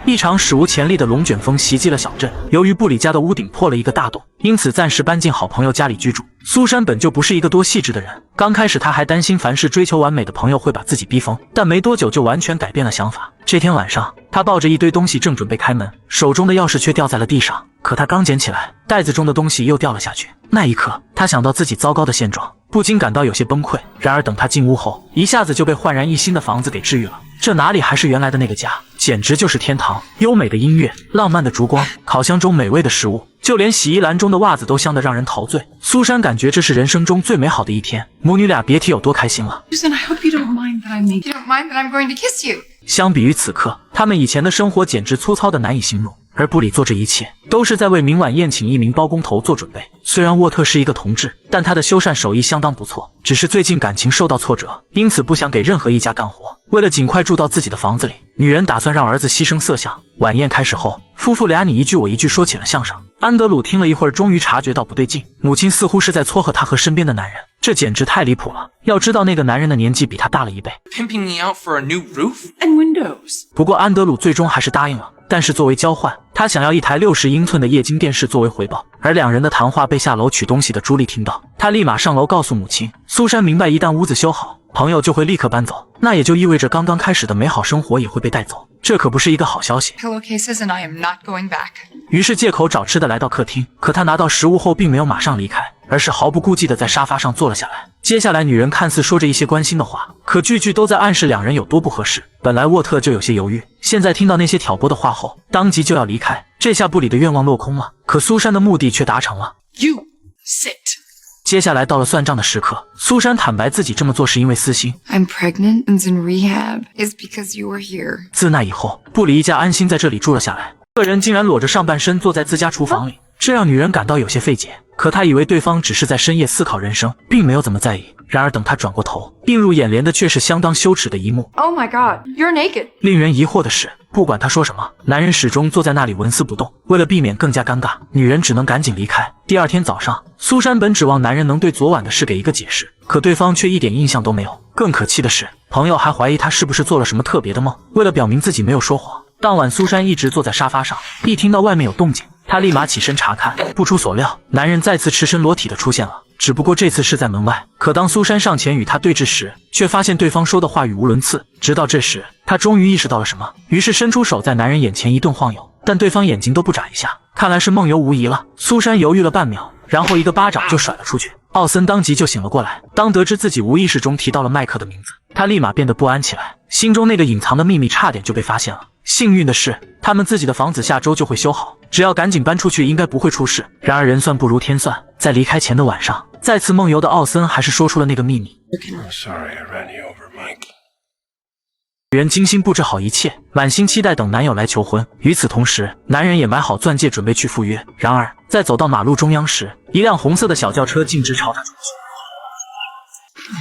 一场史无前例的龙卷风袭击了小镇，由于布里家的屋顶破了一个大洞，因此暂时搬进好朋友家里居住。苏珊本就不是一个多细致的人，刚开始她还担心凡事追求完美的朋友会把自己逼疯，但没多久就完全改变了想法。这天晚上，她抱着一堆东西正准备开门，手中的钥匙却掉在了地上，可她刚捡起来，袋子中的东西又掉了下去。那一刻，她想到自己糟糕的现状，不禁感到有些崩溃。然而等她进屋后，一下子就被焕然一新的房子给治愈了。这哪里还是原来的那个家，简直就是天堂！优美的音乐，浪漫的烛光，烤箱中美味的食物，就连洗衣篮中的袜子都香得让人陶醉。苏珊感觉这是人生中最美好的一天，母女俩别提有多开心了。 Susan, I hope you don't mind that I'm naked. You don't mind that I'm going to kiss you. 相比于此刻，他们以前的生活简直粗糙的难以形容。而布里做这一切，都是在为明晚宴请一名包工头做准备。虽然沃特是一个同志，但他的修缮手艺相当不错，只是最近感情受到挫折，因此不想给任何一家干活。为了尽快住到自己的房子里，女人打算让儿子牺牲色相。晚宴开始后，夫妇俩你一句我一句说起了相声。安德鲁听了一会儿，终于察觉到不对劲，母亲似乎是在撮合他和身边的男人，这简直太离谱了。要知道那个男人的年纪比他大了1倍。 Pimping me out for a new roof? And windows. 不过安德鲁最终还是答应了，但是作为交换，他想要一台60英寸的液晶电视作为回报。而两人的谈话被下楼取东西的朱莉听到，她立马上楼告诉母亲。苏珊明白，一旦屋子修好，朋友就会立刻搬走，那也就意味着刚刚开始的美好生活也会被带走，这可不是一个好消息。 Pillowcases and I am not going back. 于是借口找吃的来到客厅，可他拿到食物后并没有马上离开，而是毫不顾忌地在沙发上坐了下来。接下来女人看似说着一些关心的话，可句句都在暗示两人有多不合适。本来沃特就有些犹豫，现在听到那些挑拨的话后，当即就要离开。这下布里的愿望落空了，可苏珊的目的却达成了。 You sit. 接下来到了算账的时刻，苏珊坦白自己这么做是因为私心。 I'm pregnant and in rehab is because you were here. 自那以后，布里一家安心在这里住了下来。个人竟然裸着上半身坐在自家厨房里，这让女人感到有些费解。可她以为对方只是在深夜思考人生，并没有怎么在意。然而等她转过头，映入眼帘的却是相当羞耻的一幕。 Oh my god, you're naked. 令人疑惑的是，不管她说什么，男人始终坐在那里纹丝不动。为了避免更加尴尬，女人只能赶紧离开。第二天早上，苏珊本指望男人能对昨晚的事给一个解释，可对方却一点印象都没有。更可气的是，朋友还怀疑他是不是做了什么特别的梦。为了表明自己没有说谎，当晚苏珊一直坐在沙发上，一听到外面有动静，她立马起身查看。不出所料，男人再次赤身裸体的出现了，只不过这次是在门外。可当苏珊上前与他对峙时，却发现对方说的话语无伦次。直到这时，她终于意识到了什么，于是伸出手在男人眼前一顿晃悠，但对方眼睛都不眨一下，看来是梦游无疑了。苏珊犹豫了半秒，然后一个巴掌就甩了出去。奥森当即就醒了过来，当得知自己无意识中提到了麦克的名字，他立马变得不安起来，心中那个隐藏的秘密差点就被发现了。幸运的是，他们自己的房子下周就会修好，只要赶紧搬出去，应该不会出事。然而人算不如天算，在离开前的晚上，再次梦游的奥森还是说出了那个秘密。 I'm sorry I ran you over, Mike. 女人精心布置好一切，满心期待等男友来求婚。与此同时，男人也买好钻戒，准备去赴约。然而，在走到马路中央时，一辆红色的小轿车径直朝他冲去。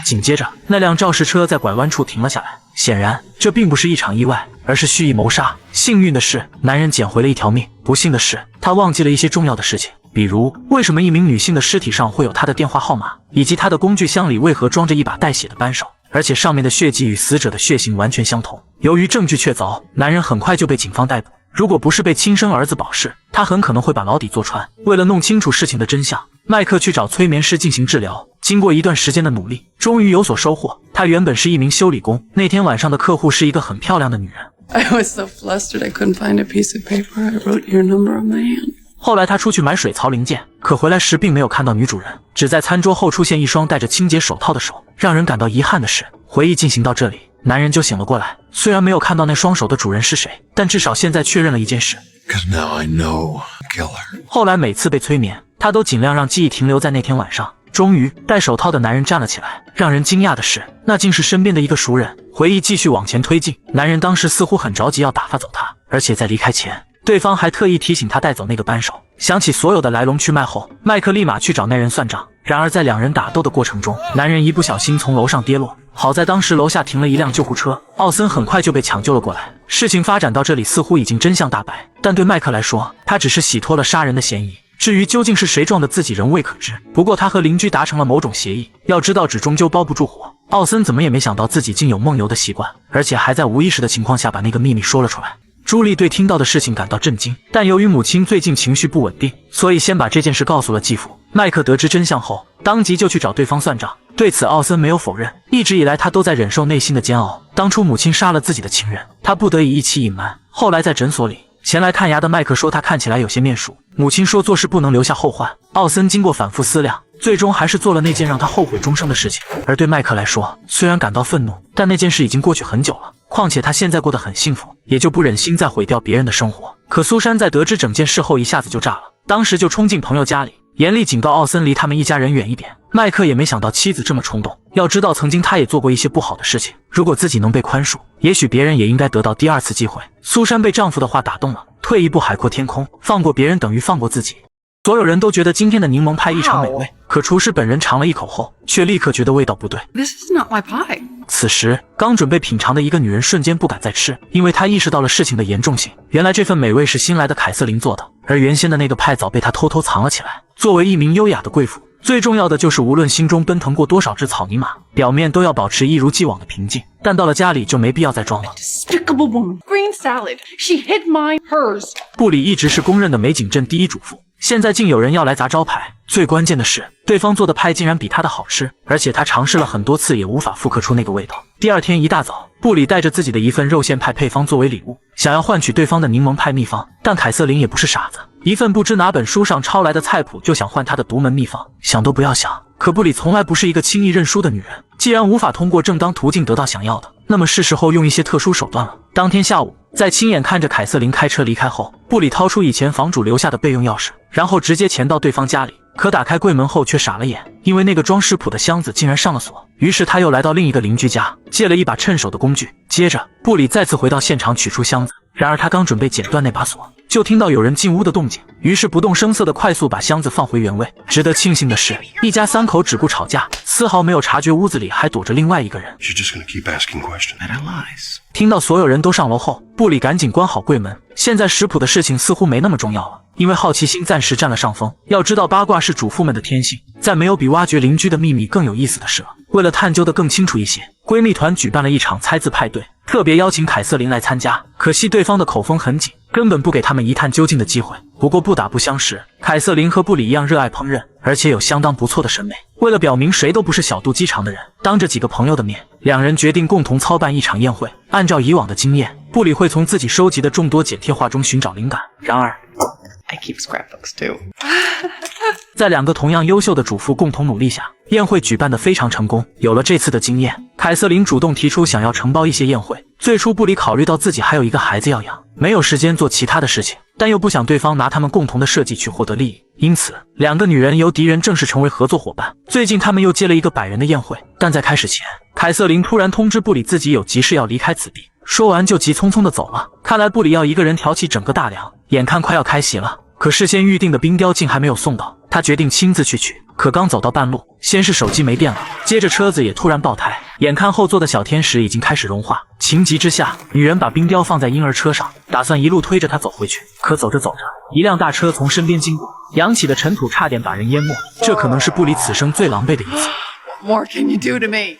紧接着，那辆肇事车在拐弯处停了下来。显然，这并不是一场意外，而是蓄意谋杀。幸运的是，男人捡回了一条命；不幸的是，他忘记了一些重要的事情，比如为什么一名女性的尸体上会有她的电话号码，以及她的工具箱里为何装着一把带血的扳手。而且上面的血迹与死者的血型完全相同。由于证据确凿，男人很快就被警方逮捕。如果不是被亲生儿子保释，他很可能会把牢底坐穿。为了弄清楚事情的真相，麦克去找催眠师进行治疗。经过一段时间的努力，终于有所收获。他原本是一名修理工，那天晚上的客户是一个很漂亮的女人。 I was so flustered I couldn't find a piece of paper. I wrote your number on my hand. 后来他出去买水槽零件，可回来时并没有看到女主人，只在餐桌后出现一双戴着清洁手套的手。让人感到遗憾的是，回忆进行到这里，男人就醒了过来。虽然没有看到那双手的主人是谁，但至少现在确认了一件事。 Because now I know killer. 后来每次被催眠，他都尽量让记忆停留在那天晚上。终于，戴手套的男人站了起来。让人惊讶的是，那竟是身边的一个熟人。回忆继续往前推进，男人当时似乎很着急要打发走他，而且在离开前，对方还特意提醒他带走那个扳手。想起所有的来龙去脉后，麦克立马去找那人算账。然而在两人打斗的过程中，男人一不小心从楼上跌落。好在当时楼下停了一辆救护车，奥森很快就被抢救了过来。事情发展到这里，似乎已经真相大白，但对麦克来说，他只是洗脱了杀人的嫌疑。至于究竟是谁撞的自己仍未可知，不过他和邻居达成了某种协议，要知道纸终究包不住火。奥森怎么也没想到自己竟有梦游的习惯，而且还在无意识的情况下把那个秘密说了出来。朱莉对听到的事情感到震惊，但由于母亲最近情绪不稳定，所以先把这件事告诉了继父。麦克得知真相后，当即就去找对方算账。对此奥森没有否认，一直以来他都在忍受内心的煎熬。当初母亲杀了自己的情人，他不得已一起隐瞒。后来在诊所里，前来看牙的麦克说他看起来有些面熟，母亲说做事不能留下后患。奥森经过反复思量，最终还是做了那件让他后悔终生的事情。而对麦克来说，虽然感到愤怒，但那件事已经过去很久了，况且他现在过得很幸福，也就不忍心再毁掉别人的生活。可苏珊在得知整件事后一下子就炸了，当时就冲进朋友家里，严厉警告奥森离他们一家人远一点。麦克也没想到妻子这么冲动，要知道曾经他也做过一些不好的事情，如果自己能被宽恕，也许别人也应该得到第二次机会。苏珊被丈夫的话打动了，退一步海阔天空，放过别人等于放过自己。所有人都觉得今天的柠檬派异常美味，可厨师本人尝了一口后，却立刻觉得味道不对。 This is not my pie. 此时，刚准备品尝的一个女人瞬间不敢再吃，因为她意识到了事情的严重性。原来这份美味是新来的凯瑟琳做的，而原先的那个派早被她偷偷藏了起来。作为一名优雅的贵妇，最重要的就是无论心中奔腾过多少只草泥马，表面都要保持一如既往的平静。但到了家里就没必要再装了。Despicable woman. Green salad. She hid mine, hers. 布里一直是公认的美景镇第一主妇，现在竟有人要来砸招牌。最关键的是，对方做的派竟然比他的好吃，而且他尝试了很多次也无法复刻出那个味道。第二天一大早，布里带着自己的一份肉馅派配方作为礼物，想要换取对方的柠檬派秘方。但凯瑟琳也不是傻子，一份不知哪本书上抄来的菜谱就想换他的独门秘方，想都不要想。可布里从来不是一个轻易认输的女人，既然无法通过正当途径得到想要的，那么是时候用一些特殊手段了。当天下午，在亲眼看着凯瑟琳开车离开后，布里掏出以前房主留下的备用钥匙，然后直接潜到对方家里。可打开柜门后却傻了眼，因为那个装食谱的箱子竟然上了锁。于是他又来到另一个邻居家，借了一把趁手的工具。接着，布里再次回到现场取出箱子，然而他刚准备剪断那把锁，就听到有人进屋的动静，于是不动声色地快速把箱子放回原位。值得庆幸的是，一家三口只顾吵架，丝毫没有察觉屋子里还躲着另外一个人。 She's just gonna keep asking questions. And lies. 听到所有人都上楼后，布里赶紧关好柜门。现在食谱的事情似乎没那么重要了，因为好奇心暂时占了上风。要知道八卦是主妇们的天性，再没有比挖掘邻居的秘密更有意思的事了。为了探究得更清楚一些，闺蜜团举办了一场猜字派对，特别邀请凯瑟琳来参加。可惜对方的口风很紧，根本不给他们一探究竟的机会。不过不打不相识，凯瑟琳和布里一样热爱烹饪，而且有相当不错的审美。为了表明谁都不是小肚鸡肠的人，当着几个朋友的面，两人决定共同操办一场宴会。按照以往的经验，布里会从自己收集的众多剪贴画中寻找灵感。然而 I keep scrapbooks too. 在两个同样优秀的主妇共同努力下，宴会举办得非常成功。有了这次的经验，凯瑟琳主动提出想要承包一些宴会。最初布里考虑到自己还有一个孩子要养，没有时间做其他的事情，但又不想对方拿他们共同的设计去获得利益，因此两个女人由敌人正式成为合作伙伴。最近他们又接了一个100人的宴会，但在开始前，凯瑟琳突然通知布里自己有急事要离开此地，说完就急匆匆地走了。看来布里要一个人挑起整个大梁，眼看快要开席了，可事先预定的冰雕竟还没有送到，他决定亲自去取。可刚走到半路，先是手机没电了，接着车子也突然爆胎，眼看后座的小天使已经开始融化。情急之下，女人把冰雕放在婴儿车上，打算一路推着它走回去。可走着走着，一辆大车从身边经过，扬起的尘土差点把人淹没。这可能是布里此生最狼狈的一次。 What more can you do to me?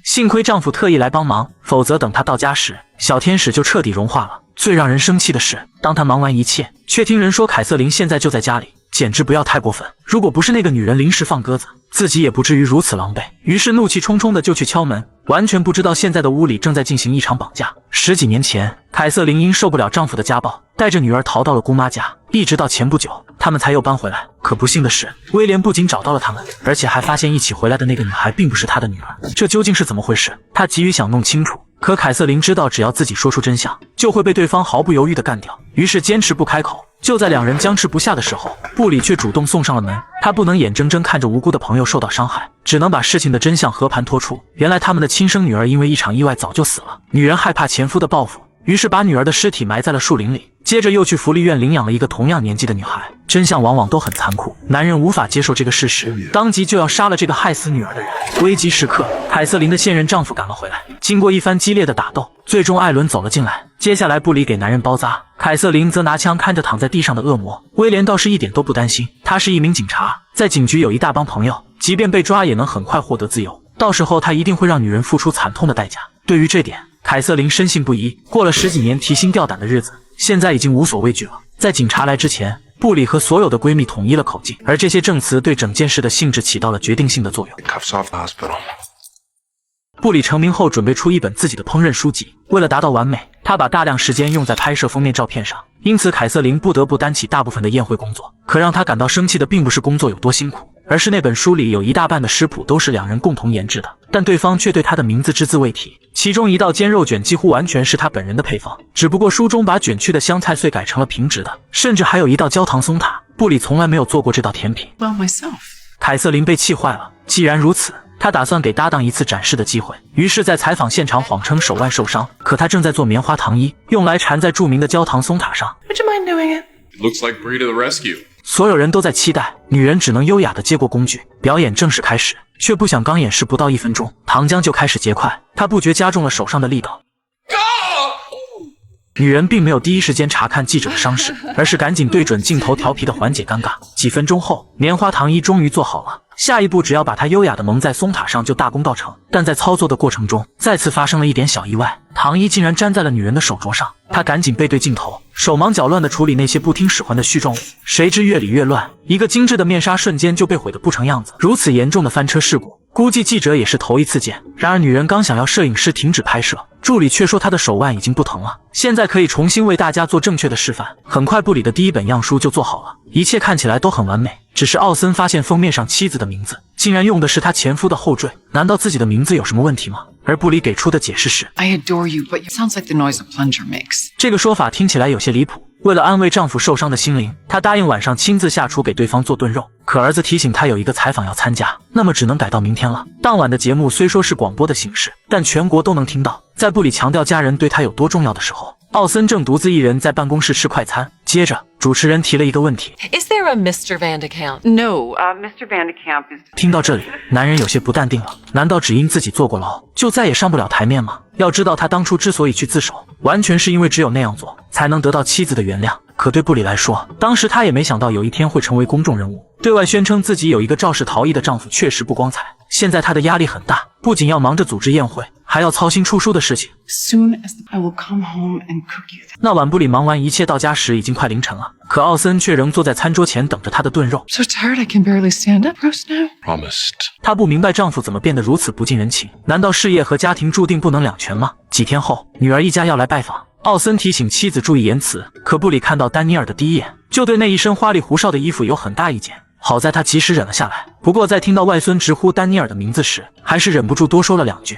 幸亏丈夫特意来帮忙，否则等他到家时，小天使就彻底融化了。最让人生气的是，当他忙完一切，却听人说凯瑟琳现在就在家里，简直不要太过分。如果不是那个女人临时放鸽子，自己也不至于如此狼狈。于是怒气冲冲的就去敲门，完全不知道现在的屋里正在进行一场绑架。10几年前，凯瑟琳因受不了丈夫的家暴，带着女儿逃到了姑妈家，一直到前不久，他们才又搬回来。可不幸的是，威廉不仅找到了他们，而且还发现一起回来的那个女孩并不是他的女儿。这究竟是怎么回事？他急于想弄清楚。可凯瑟琳知道，只要自己说出真相，就会被对方毫不犹豫地干掉，于是坚持不开口。就在两人僵持不下的时候，布里却主动送上了门。他不能眼睁睁看着无辜的朋友受到伤害，只能把事情的真相和盘托出。原来他们的亲生女儿因为一场意外早就死了，女人害怕前夫的报复，于是把女儿的尸体埋在了树林里，接着又去福利院领养了一个同样年纪的女孩。真相往往都很残酷，男人无法接受这个事实，当即就要杀了这个害死女儿的人。危急时刻，凯瑟琳的现任丈夫赶了回来，经过一番激烈的打斗，最终艾伦走了进来。接下来布里给男人包扎，凯瑟琳则拿枪看着躺在地上的恶魔。威廉倒是一点都不担心，他是一名警察，在警局有一大帮朋友，即便被抓也能很快获得自由，到时候他一定会让女人付出惨痛的代价。对于这点，凯瑟琳深信不疑，过了10几年提心吊胆的日子，现在已经无所畏惧了。在警察来之前，布里和所有的闺蜜统一了口径，而这些证词对整件事的性质起到了决定性的作用。 Cuffs off the hospital. 布里成名后准备出一本自己的烹饪书籍，为了达到完美，他把大量时间用在拍摄封面照片上，因此凯瑟琳不得不担起大部分的宴会工作。可让他感到生气的并不是工作有多辛苦，而是那本书里有一大半的食谱都是两人共同研制的，但对方却对他的名字只字未提。其中一道煎肉卷几乎完全是他本人的配方，只不过书中把卷去的香菜碎改成了平直的，甚至还有一道焦糖松塔。布里从来没有做过这道甜品。 Well, myself. 凯瑟琳被气坏了，既然如此，他打算给搭档一次展示的机会，于是，在采访现场谎称手腕受伤，可他正在做棉花糖衣，用来缠在著名的焦糖松塔上。 Would you mind doing it? Looks like Bree to the rescue. 所有人都在期待，女人只能优雅地接过工具，表演正式开始，却不想刚演示不到1分钟，糖浆就开始结块，她不觉加重了手上的力道。女人并没有第一时间查看记者的伤势，而是赶紧对准镜头调皮地缓解尴尬。几分钟后，棉花糖衣终于做好了，下一步只要把它优雅地蒙在松塔上就大功告成。但在操作的过程中，再次发生了一点小意外，糖衣竟然粘在了女人的手镯上。她赶紧背对镜头，手忙脚乱地处理那些不听使唤的絮状物，谁知越理越乱，一个精致的面纱瞬间就被毁得不成样子。如此严重的翻车事故，估计记者也是头一次见。然而女人刚想要摄影师停止拍摄，助理却说她的手腕已经不疼了，现在可以重新为大家做正确的示范。很快布里的第一本样书就做好了，一切看起来都很完美。只是奥森发现封面上妻子的名字竟然用的是他前夫的后缀，难道自己的名字有什么问题吗？而布里给出的解释是 I adore you, but it sounds like the noise a plunger makes. 这个说法听起来有些离谱。为了安慰丈夫受伤的心灵，她答应晚上亲自下厨给对方做炖肉。可儿子提醒她有一个采访要参加，那么只能改到明天了。当晚的节目虽说是广播的形式，但全国都能听到。在布里强调家人对他有多重要的时候，奥森正独自一人在办公室吃快餐。接着，主持人提了一个问题 Is there a Mr. Vandekamp? No. Mr. Vandekamp is. 听到这里，男人有些不淡定了。难道只因自己坐过牢，就再也上不了台面吗？要知道，他当初之所以去自首，完全是因为只有那样做，才能得到妻子的原谅。可对布里来说，当时他也没想到有一天会成为公众人物，对外宣称自己有一个肇事逃逸的丈夫，确实不光彩。现在他的压力很大，不仅要忙着组织宴会，还要操心出书的事情。 Soon as I will come home and cook you. 那晚布里忙完一切到家时已经快凌晨了，可奥森却仍坐在餐桌前等着他的炖肉。 So tired I can barely stand up. Roast now. Promised. 她不明白丈夫怎么变得如此不近人情，难道事业和家庭注定不能两全吗？几天后，女儿一家要来拜访，奥森提醒妻子注意言辞，可布里看到丹尼尔的第一眼，就对那一身花里胡哨的衣服有很大意见。好在他及时忍了下来，不过在听到外孙直呼丹尼尔的名字时，还是忍不住多说了2句。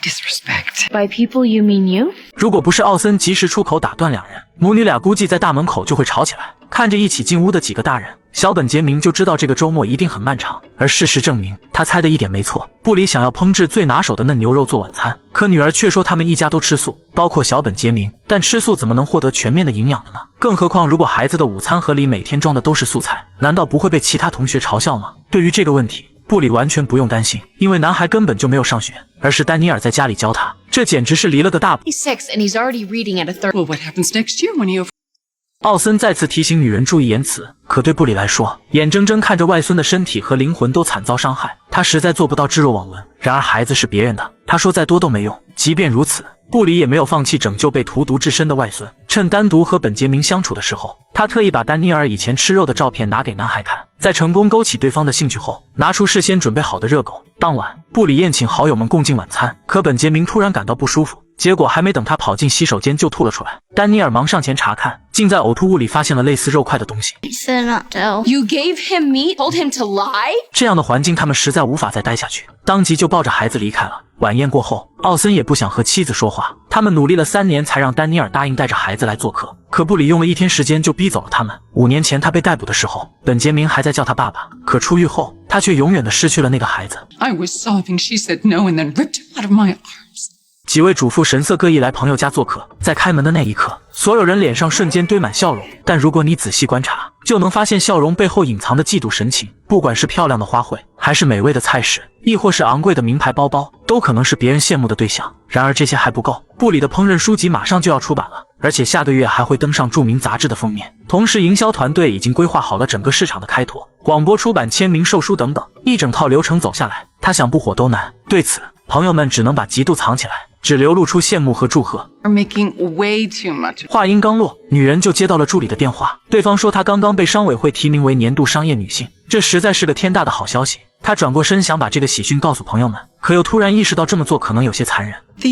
Disrespect. By people, you mean you? 如果不是奥森及时出口打断两人，母女俩估计在大门口就会吵起来。看着一起进屋的几个大人，小本杰明就知道这个周末一定很漫长。而事实证明，他猜的一点没错。布里想要烹制最拿手的嫩牛肉做晚餐，可女儿却说他们一家都吃素，包括小本杰明。但吃素怎么能获得全面的营养的呢？更何况，如果孩子的午餐盒里每天装的都是素菜，难道不会被其他同学嘲笑吗？对于这个问题，布里完全不用担心，因为男孩根本就没有上学，而是丹尼尔在家里教他。这简直是离了个大谱。 He's 6 and he's already reading at a third. Well, what happens next year when you... 奥森再次提醒女人注意言辞，可对布里来说，眼睁睁看着外孙的身体和灵魂都惨遭伤害，他实在做不到置若罔闻。然而孩子是别人的，他说再多都没用。即便如此，布里也没有放弃拯救被荼毒至深的外孙。趁单独和本杰明相处的时候，他特意把丹尼尔以前吃肉的照片拿给男孩看，在成功勾起对方的兴趣后，拿出事先准备好的热狗。当晚，布里宴请好友们共进晚餐，可本杰明突然感到不舒服，结果还没等他跑进洗手间就吐了出来。丹尼尔忙上前查看，竟在呕吐物里发现了类似肉块的东西。 He said not to. You gave him meat? Told him to lie? 这样的环境，他们实在无法再待下去，当即就抱着孩子离开了。晚宴过后，奥森也不想和妻子说话，他们努力了3年才让丹尼尔答应带着孩子来做客，可布里用了1天时间就逼走了他们。5年前他被逮捕的时候，本杰明还在叫他爸爸，可出狱后，他却永远的失去了那个孩子。 I was sobbing. She said no and then ripped him out of my arms. 几位主妇神色各异来朋友家做客，在开门的那一刻，所有人脸上瞬间堆满笑容。但如果你仔细观察，就能发现笑容背后隐藏的嫉妒神情。不管是漂亮的花卉，还是美味的菜式，亦或是昂贵的名牌包包，都可能是别人羡慕的对象。然而这些还不够，部里的烹饪书籍马上就要出版了，而且下个月还会登上著名杂志的封面。同时，营销团队已经规划好了整个市场的开拓、广播出版、签名售书等等，一整套流程走下来，他想不火都难。对此，朋友们只能把嫉妒藏起来，只流露出羡慕和祝贺。 You're making way too much. 话音刚落，女人就接到了助理的电话，对方说她刚刚被商委会提名为年度商业女性，这实在是个天大的好消息。她转过身想把这个喜讯告诉朋友们，可又突然意识到这么做可能有些残忍。The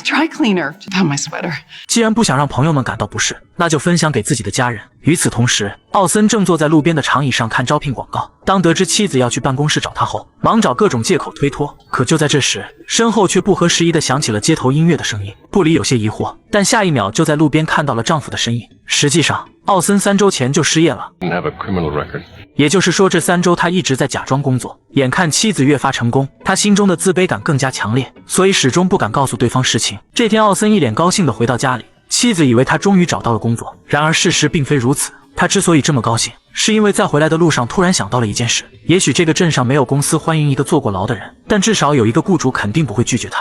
dry cleaner found my sweater. 既然不想让朋友们感到不适，那就分享给自己的家人。与此同时，奥森正坐在路边的长椅上看招聘广告。当得知妻子要去办公室找他后，忙找各种借口推脱。可就在这时，身后却不合时宜地响起了街头音乐的声音。布里有些疑惑，但下一秒就在路边看到了丈夫的身影。实际上，奥森3周前就失业了。 Didn't have a criminal record. 也就是说，这3周他一直在假装工作。眼看妻子越发成功，他心中的自卑感更加强烈，所以始终不敢告诉对方实情。这天，奥森一脸高兴地回到家里，妻子以为他终于找到了工作，然而事实并非如此。他之所以这么高兴，是因为在回来的路上突然想到了一件事：也许这个镇上没有公司欢迎一个坐过牢的人，但至少有一个雇主肯定不会拒绝他。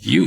You.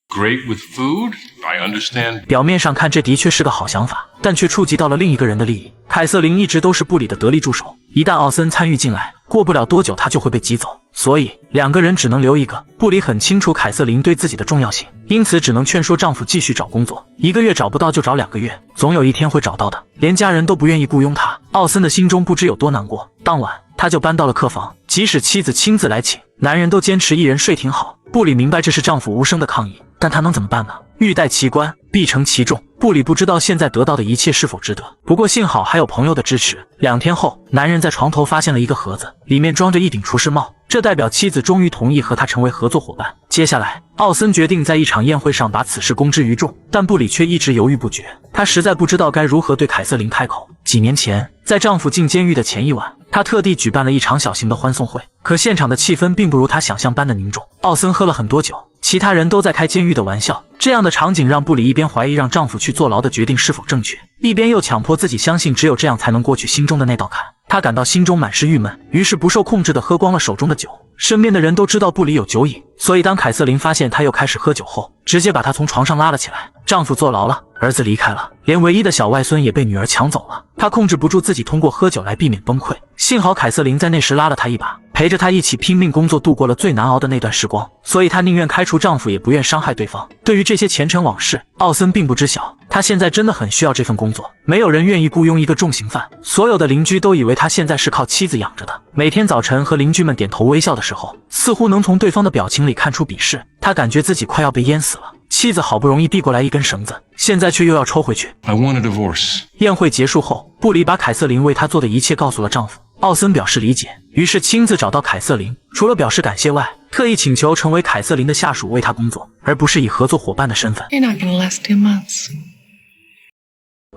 Great with food? I understand. 表面上看，这的确是个好想法，但却触及到了另一个人的利益。凯瑟琳一直都是部里的得力助手，一旦奥森参与进来，过不了多久他就会被挤走，所以两个人只能留一个。部里很清楚凯瑟琳对自己的重要性，因此只能劝说丈夫继续找工作，1个月找不到就找2个月，总有一天会找到的。连家人都不愿意雇佣他，奥森的心中不知有多难过。当晚，他就搬到了客房，即使妻子亲自来请，男人都坚持一人睡挺好。布里明白这是丈夫无声的抗议，但他能怎么办呢？欲戴其冠，必承其重。布里不知道现在得到的一切是否值得，不过幸好还有朋友的支持。2天后，男人在床头发现了一个盒子，里面装着一顶厨师帽，这代表妻子终于同意和他成为合作伙伴。接下来，奥森决定在一场宴会上把此事公之于众，但布里却一直犹豫不决。他实在不知道该如何对凯瑟琳开口。几年前，在丈夫进监狱的前一晚，他特地举办了一场小型的欢送会，可现场的气氛并不如他想象般的凝重。奥森喝了很多酒，其他人都在开监狱的玩笑，这样的场景让布里一边怀疑让丈夫去坐牢的决定是否正确，一边又强迫自己相信只有这样才能过去心中的那道坎。他感到心中满是郁闷，于是不受控制地喝光了手中的酒。身边的人都知道布里有酒瘾，所以当凯瑟琳发现他又开始喝酒后，直接把他从床上拉了起来。丈夫坐牢了，儿子离开了，连唯一的小外孙也被女儿抢走了。他控制不住自己，通过喝酒来避免崩溃。幸好凯瑟琳在那时拉了他一把，陪着他一起拼命工作，度过了最难熬的那段时光，所以她宁愿开除丈夫，也不愿伤害对方。对于这些前尘往事，奥森并不知晓，他现在真的很需要这份工作。没有人愿意雇佣一个重刑犯，所有的邻居都以为他现在是靠妻子养着的。每天早晨和邻居们点头微笑的时候，似乎能从对方的表情里看出鄙视。他感觉自己快要被淹死了。妻子好不容易递过来一根绳子，现在却又要抽回去。 I want a divorce. 宴会结束后，布里把凯瑟琳为他做的一切告诉了丈夫。奥森表示理解，于是亲自找到凯瑟琳，除了表示感谢外，特意请求成为凯瑟琳的下属为他工作，而不是以合作伙伴的身份。 You're not gonna last 2 months.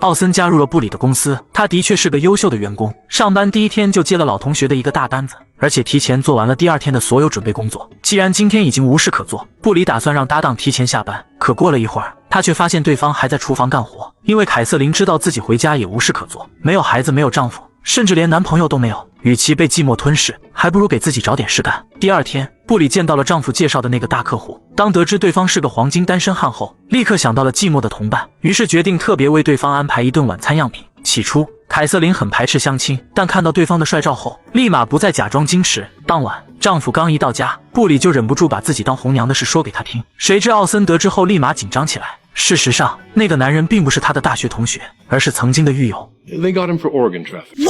奥森加入了布里的公司，他的确是个优秀的员工。上班第1天就接了老同学的一个大单子，而且提前做完了第2天的所有准备工作。既然今天已经无事可做，布里打算让搭档提前下班。可过了一会儿，他却发现对方还在厨房干活，因为凯瑟琳知道自己回家也无事可做，没有孩子，没有丈夫，甚至连男朋友都没有。与其被寂寞吞噬，还不如给自己找点事干。第2天，布里见到了丈夫介绍的那个大客户，当得知对方是个黄金单身汉后，立刻想到了寂寞的同伴，于是决定特别为对方安排一顿晚餐样品。起初，凯瑟琳很排斥相亲，但看到对方的帅照后，立马不再假装矜持。当晚，丈夫刚一到家，布里就忍不住把自己当红娘的事说给他听。谁知奥森得知后立马紧张起来。事实上，那个男人并不是他的大学同学，而是曾经的狱友。 They got him for organ trafficking.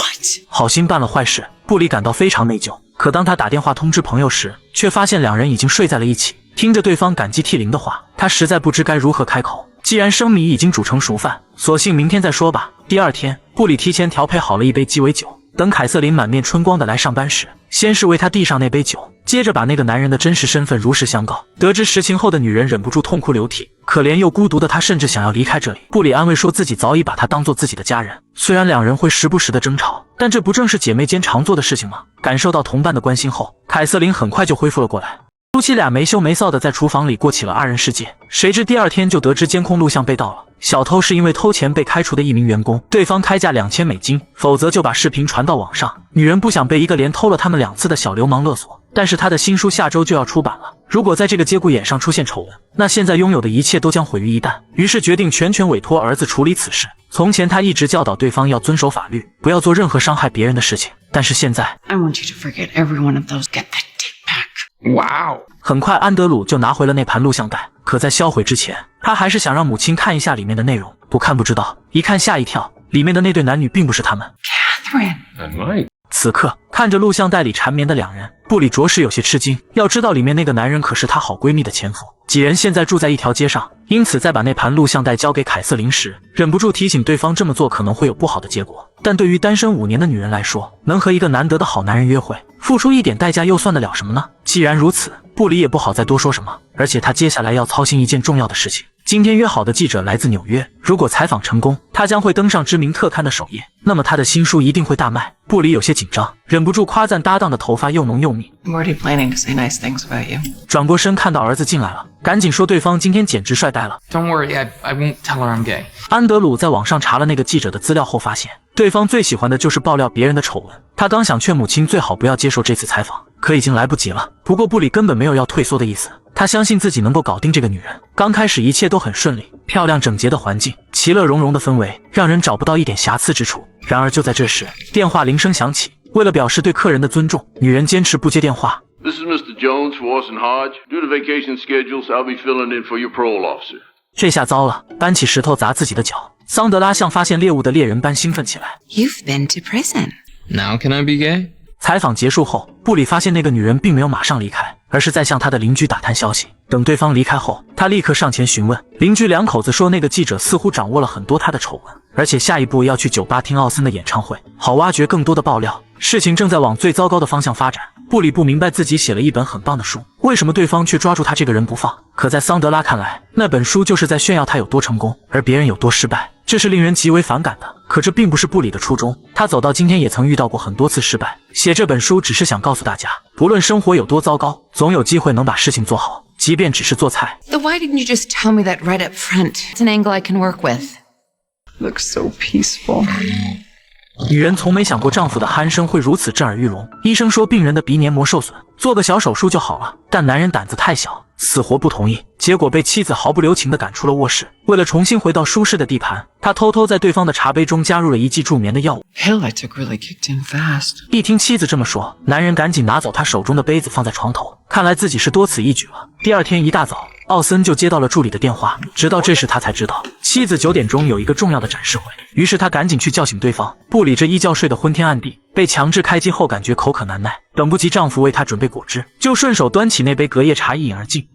好心办了坏事，布里感到非常内疚。可当他打电话通知朋友时，却发现2人已经睡在了一起。听着对方感激涕零的话，他实在不知该如何开口。既然生米已经煮成熟饭，索性明天再说吧。第2天，布里提前调配好了一杯鸡尾酒。等凯瑟琳满面春光的来上班时，先是为他递上那杯酒，接着把那个男人的真实身份如实相告。得知实情后的女人忍不住痛哭流涕，可怜又孤独的她甚至想要离开这里。布里安慰说自己早已把她当做自己的家人，虽然2人会时不时的争吵，但这不正是姐妹间常做的事情吗？感受到同伴的关心后，凯瑟琳很快就恢复了过来。夫妻俩没羞没臊的在厨房里过起了2人世界。谁知第2天就得知监控录像被盗了，小偷是因为偷钱被开除的一名员工，对方开价2000美金，否则就把视频传到网上。女人不想被一个连偷了他们2次的小流氓勒索，但是她的新书下周就要出版了，如果在这个节骨眼上出现丑闻，那现在拥有的一切都将毁于一旦。于是决定全权委托儿子处理此事。从前他一直教导对方要遵守法律，不要做任何伤害别人的事情，但是现在 I want you to forget every one of those. Get that tape back. Wow. 很快安德鲁就拿回了那盘录像带，可在销毁之前，他还是想让母亲看一下里面的内容。不看不知道，一看吓一跳，里面的那对男女并不是他们。 Catherine. That might. 此刻看着录像带里缠绵的2人，布里着实有些吃惊。要知道里面那个男人可是她好闺蜜的前夫，几人现在住在一条街上，因此在把那盘录像带交给凯瑟琳时，忍不住提醒对方这么做可能会有不好的结果。但对于单身5年的女人来说，能和一个难得的好男人约会，付出一点代价又算得了什么呢？既然如此，布里也不好再多说什么，而且他接下来要操心一件重要的事情。今天约好的记者来自纽约，如果采访成功，他将会登上知名特刊的首页，那么他的新书一定会大卖。布里有些紧张，忍不住夸赞搭档的头发又浓又密。 I'm already planning to say nice things about you. 转过身看到儿子进来了，赶紧说对方今天简直帅呆了。 Don't worry, I won't tell her I'm gay. 安德鲁在网上查了那个记者的资料后发现，对方最喜欢的就是爆料别人的丑闻。他刚想劝母亲最好不要接受这次采访，可已经来不及了。不过布里根本没有要退缩的意思，他相信自己能够搞定这个女人。刚开始一切都很顺利，漂亮整洁的环境，其乐融融的氛围，让人找不到一点瑕疵之处。然而就在这时，电话铃声响起。为了表示对客人的尊重，女人坚持不接电话。 This is Mr. Jones for Orson Hodge. Due to vacation schedules, I'll be filling in for your parole officer. 这下糟了，搬起石头砸自己的脚。桑德拉像发现猎物的猎人般兴奋起来。 You've been to prison. Now can I be gay? 采访结束后，布里发现那个女人并没有马上离开，而是在向他的邻居打探消息。等对方离开后，他立刻上前询问。邻居2口子说，那个记者似乎掌握了很多他的丑闻，而且下一步要去酒吧听奥森的演唱会，好挖掘更多的爆料。事情正在往最糟糕的方向发展。布里不明白自己写了一本很棒的书，为什么对方却抓住他这个人不放？可在桑德拉看来，那本书就是在炫耀他有多成功，而别人有多失败，这是令人极为反感的。可这并不是布里的初衷，他走到今天也曾遇到过很多次失败。写这本书只是想告诉大家，不论生活有多糟糕，总有机会能把事情做好，即便只是做菜。 So why didn't you just tell me that right up front? It's an angle I can work with. Looks so peaceful. 女人从没想过丈夫的鼾声会如此震耳欲聋。医生说病人的鼻黏膜受损，做个小手术就好了，但男人胆子太小，死活不同意，结果被妻子毫不留情地赶出了卧室。为了重新回到舒适的地盘，他偷偷在对方的茶杯中加入了一剂助眠的药物。 Hell, that took really kicked in fast. 一听妻子这么说，男人赶紧拿走他手中的杯子放在床头，看来自己是多此一举了。第2天一大早，奥森就接到了助理的电话，直到这时他才知道妻子9点钟有一个重要的展示会，于是他赶紧去叫醒对方。布里这一觉睡得昏天暗地，被强制开机后感觉口渴难耐，等不及丈夫为她准备果汁，就顺手端起那杯隔夜茶一饮而尽。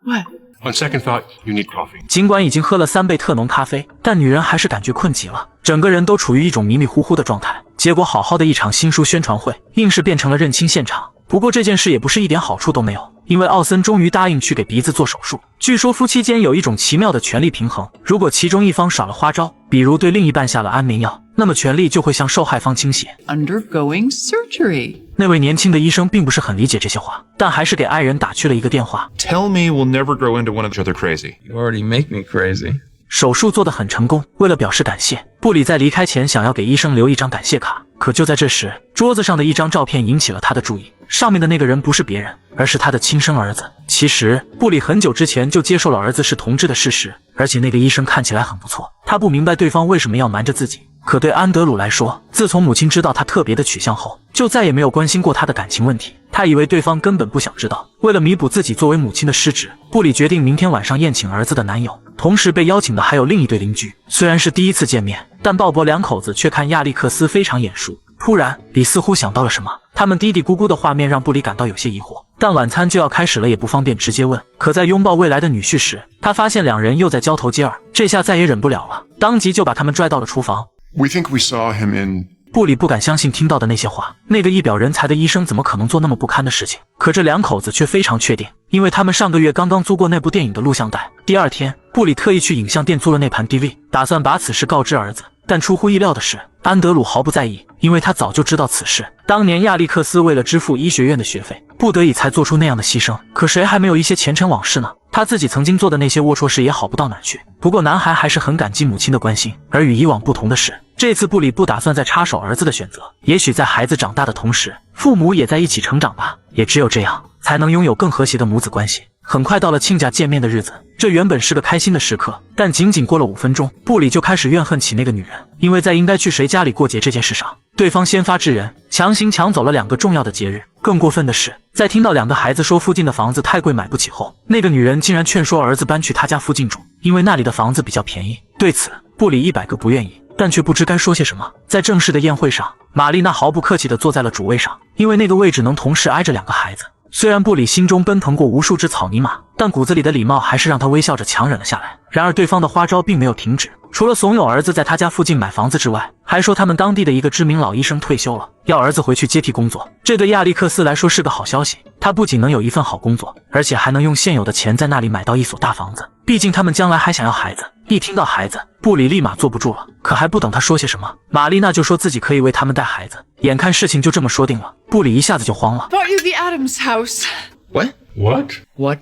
What? On second thought, you need coffee. 尽管已经喝了3杯特浓咖啡，但女人还是感觉困极了，整个人都处于一种迷迷糊糊的状态。结果好好的一场新书宣传会，硬是变成了认亲现场。不过这件事也不是一点好处都没有，因为奥森终于答应去给鼻子做手术。据说夫妻间有一种奇妙的权力平衡，如果其中一方耍了花招，比如对另一半下了安眠药，那么权力就会向受害方倾斜。 Undergoing surgery. 那位年轻的医生并不是很理解这些话，但还是给爱人打去了一个电话。 Tell me we'll never grow into one of each other crazy. You already make me crazy. 手术做得很成功，为了表示感谢，布里在离开前想要给医生留一张感谢卡。可就在这时，桌子上的一张照片引起了他的注意，上面的那个人不是别人，而是他的亲生儿子。其实布里很久之前就接受了儿子是同志的事实，而且那个医生看起来很不错。他不明白对方为什么要瞒着自己，可对安德鲁来说，自从母亲知道他特别的取向后，就再也没有关心过他的感情问题。他以为对方根本不想知道。为了弥补自己作为母亲的失职，布里决定明天晚上宴请儿子的男友，同时被邀请的还有另一对邻居。虽然是第一次见面，但鲍勃2口子却看亚历克斯非常眼熟。突然，李似乎想到了什么，他们嘀嘀咕咕的画面让布里感到有些疑惑。但晚餐就要开始了，也不方便直接问。可在拥抱未来的女婿时，他发现2人又在交头接耳，这下再也忍不了了，当即就把他们拽到了厨房。 We think we saw him in. 布里不敢相信听到的那些话，那个一表人才的医生怎么可能做那么不堪的事情？可这2口子却非常确定，因为他们上个月刚刚租过那部电影的录像带。第2天，布里特意去影像店租了那盘 DV， 打算把此事告知儿子。但出乎意料的是，安德鲁毫不在意，因为他早就知道此事。当年亚历克斯为了支付医学院的学费，不得已才做出那样的牺牲。可谁还没有一些前尘往事呢？他自己曾经做的那些龌龊事也好不到哪去。不过男孩还是很感激母亲的关心，而与以往不同的是，这次布里不打算再插手儿子的选择。也许在孩子长大的同时，父母也在一起成长吧，也只有这样，才能拥有更和谐的母子关系。很快到了亲家见面的日子，这原本是个开心的时刻，但仅仅过了5分钟，布里就开始怨恨起那个女人，因为在应该去谁家里过节这件事上，对方先发制人，强行抢走了2个重要的节日。更过分的是，在听到2个孩子说附近的房子太贵买不起后，那个女人竟然劝说儿子搬去她家附近住，因为那里的房子比较便宜。对此，布里100个不愿意，但却不知该说些什么。在正式的宴会上，玛丽娜毫不客气地坐在了主位上，因为那个位置能同时挨着2个孩子。虽然布里心中奔腾过无数只草泥马，但骨子里的礼貌还是让他微笑着强忍了下来。然而对方的花招并没有停止，除了怂恿儿子在他家附近买房子之外，还说他们当地的一个知名老医生退休了，要儿子回去接替工作。这对亚历克斯来说是个好消息，他不仅能有一份好工作，而且还能用现有的钱在那里买到一所大房子。毕竟他们将来还想要孩子。一听到孩子，布里立马坐不住了。可还不等他说些什么，玛丽娜就说自己可以为他们带孩子。眼看事情就这么说定了，布里一下子就慌了。Bought you the Adams house. What? What? What?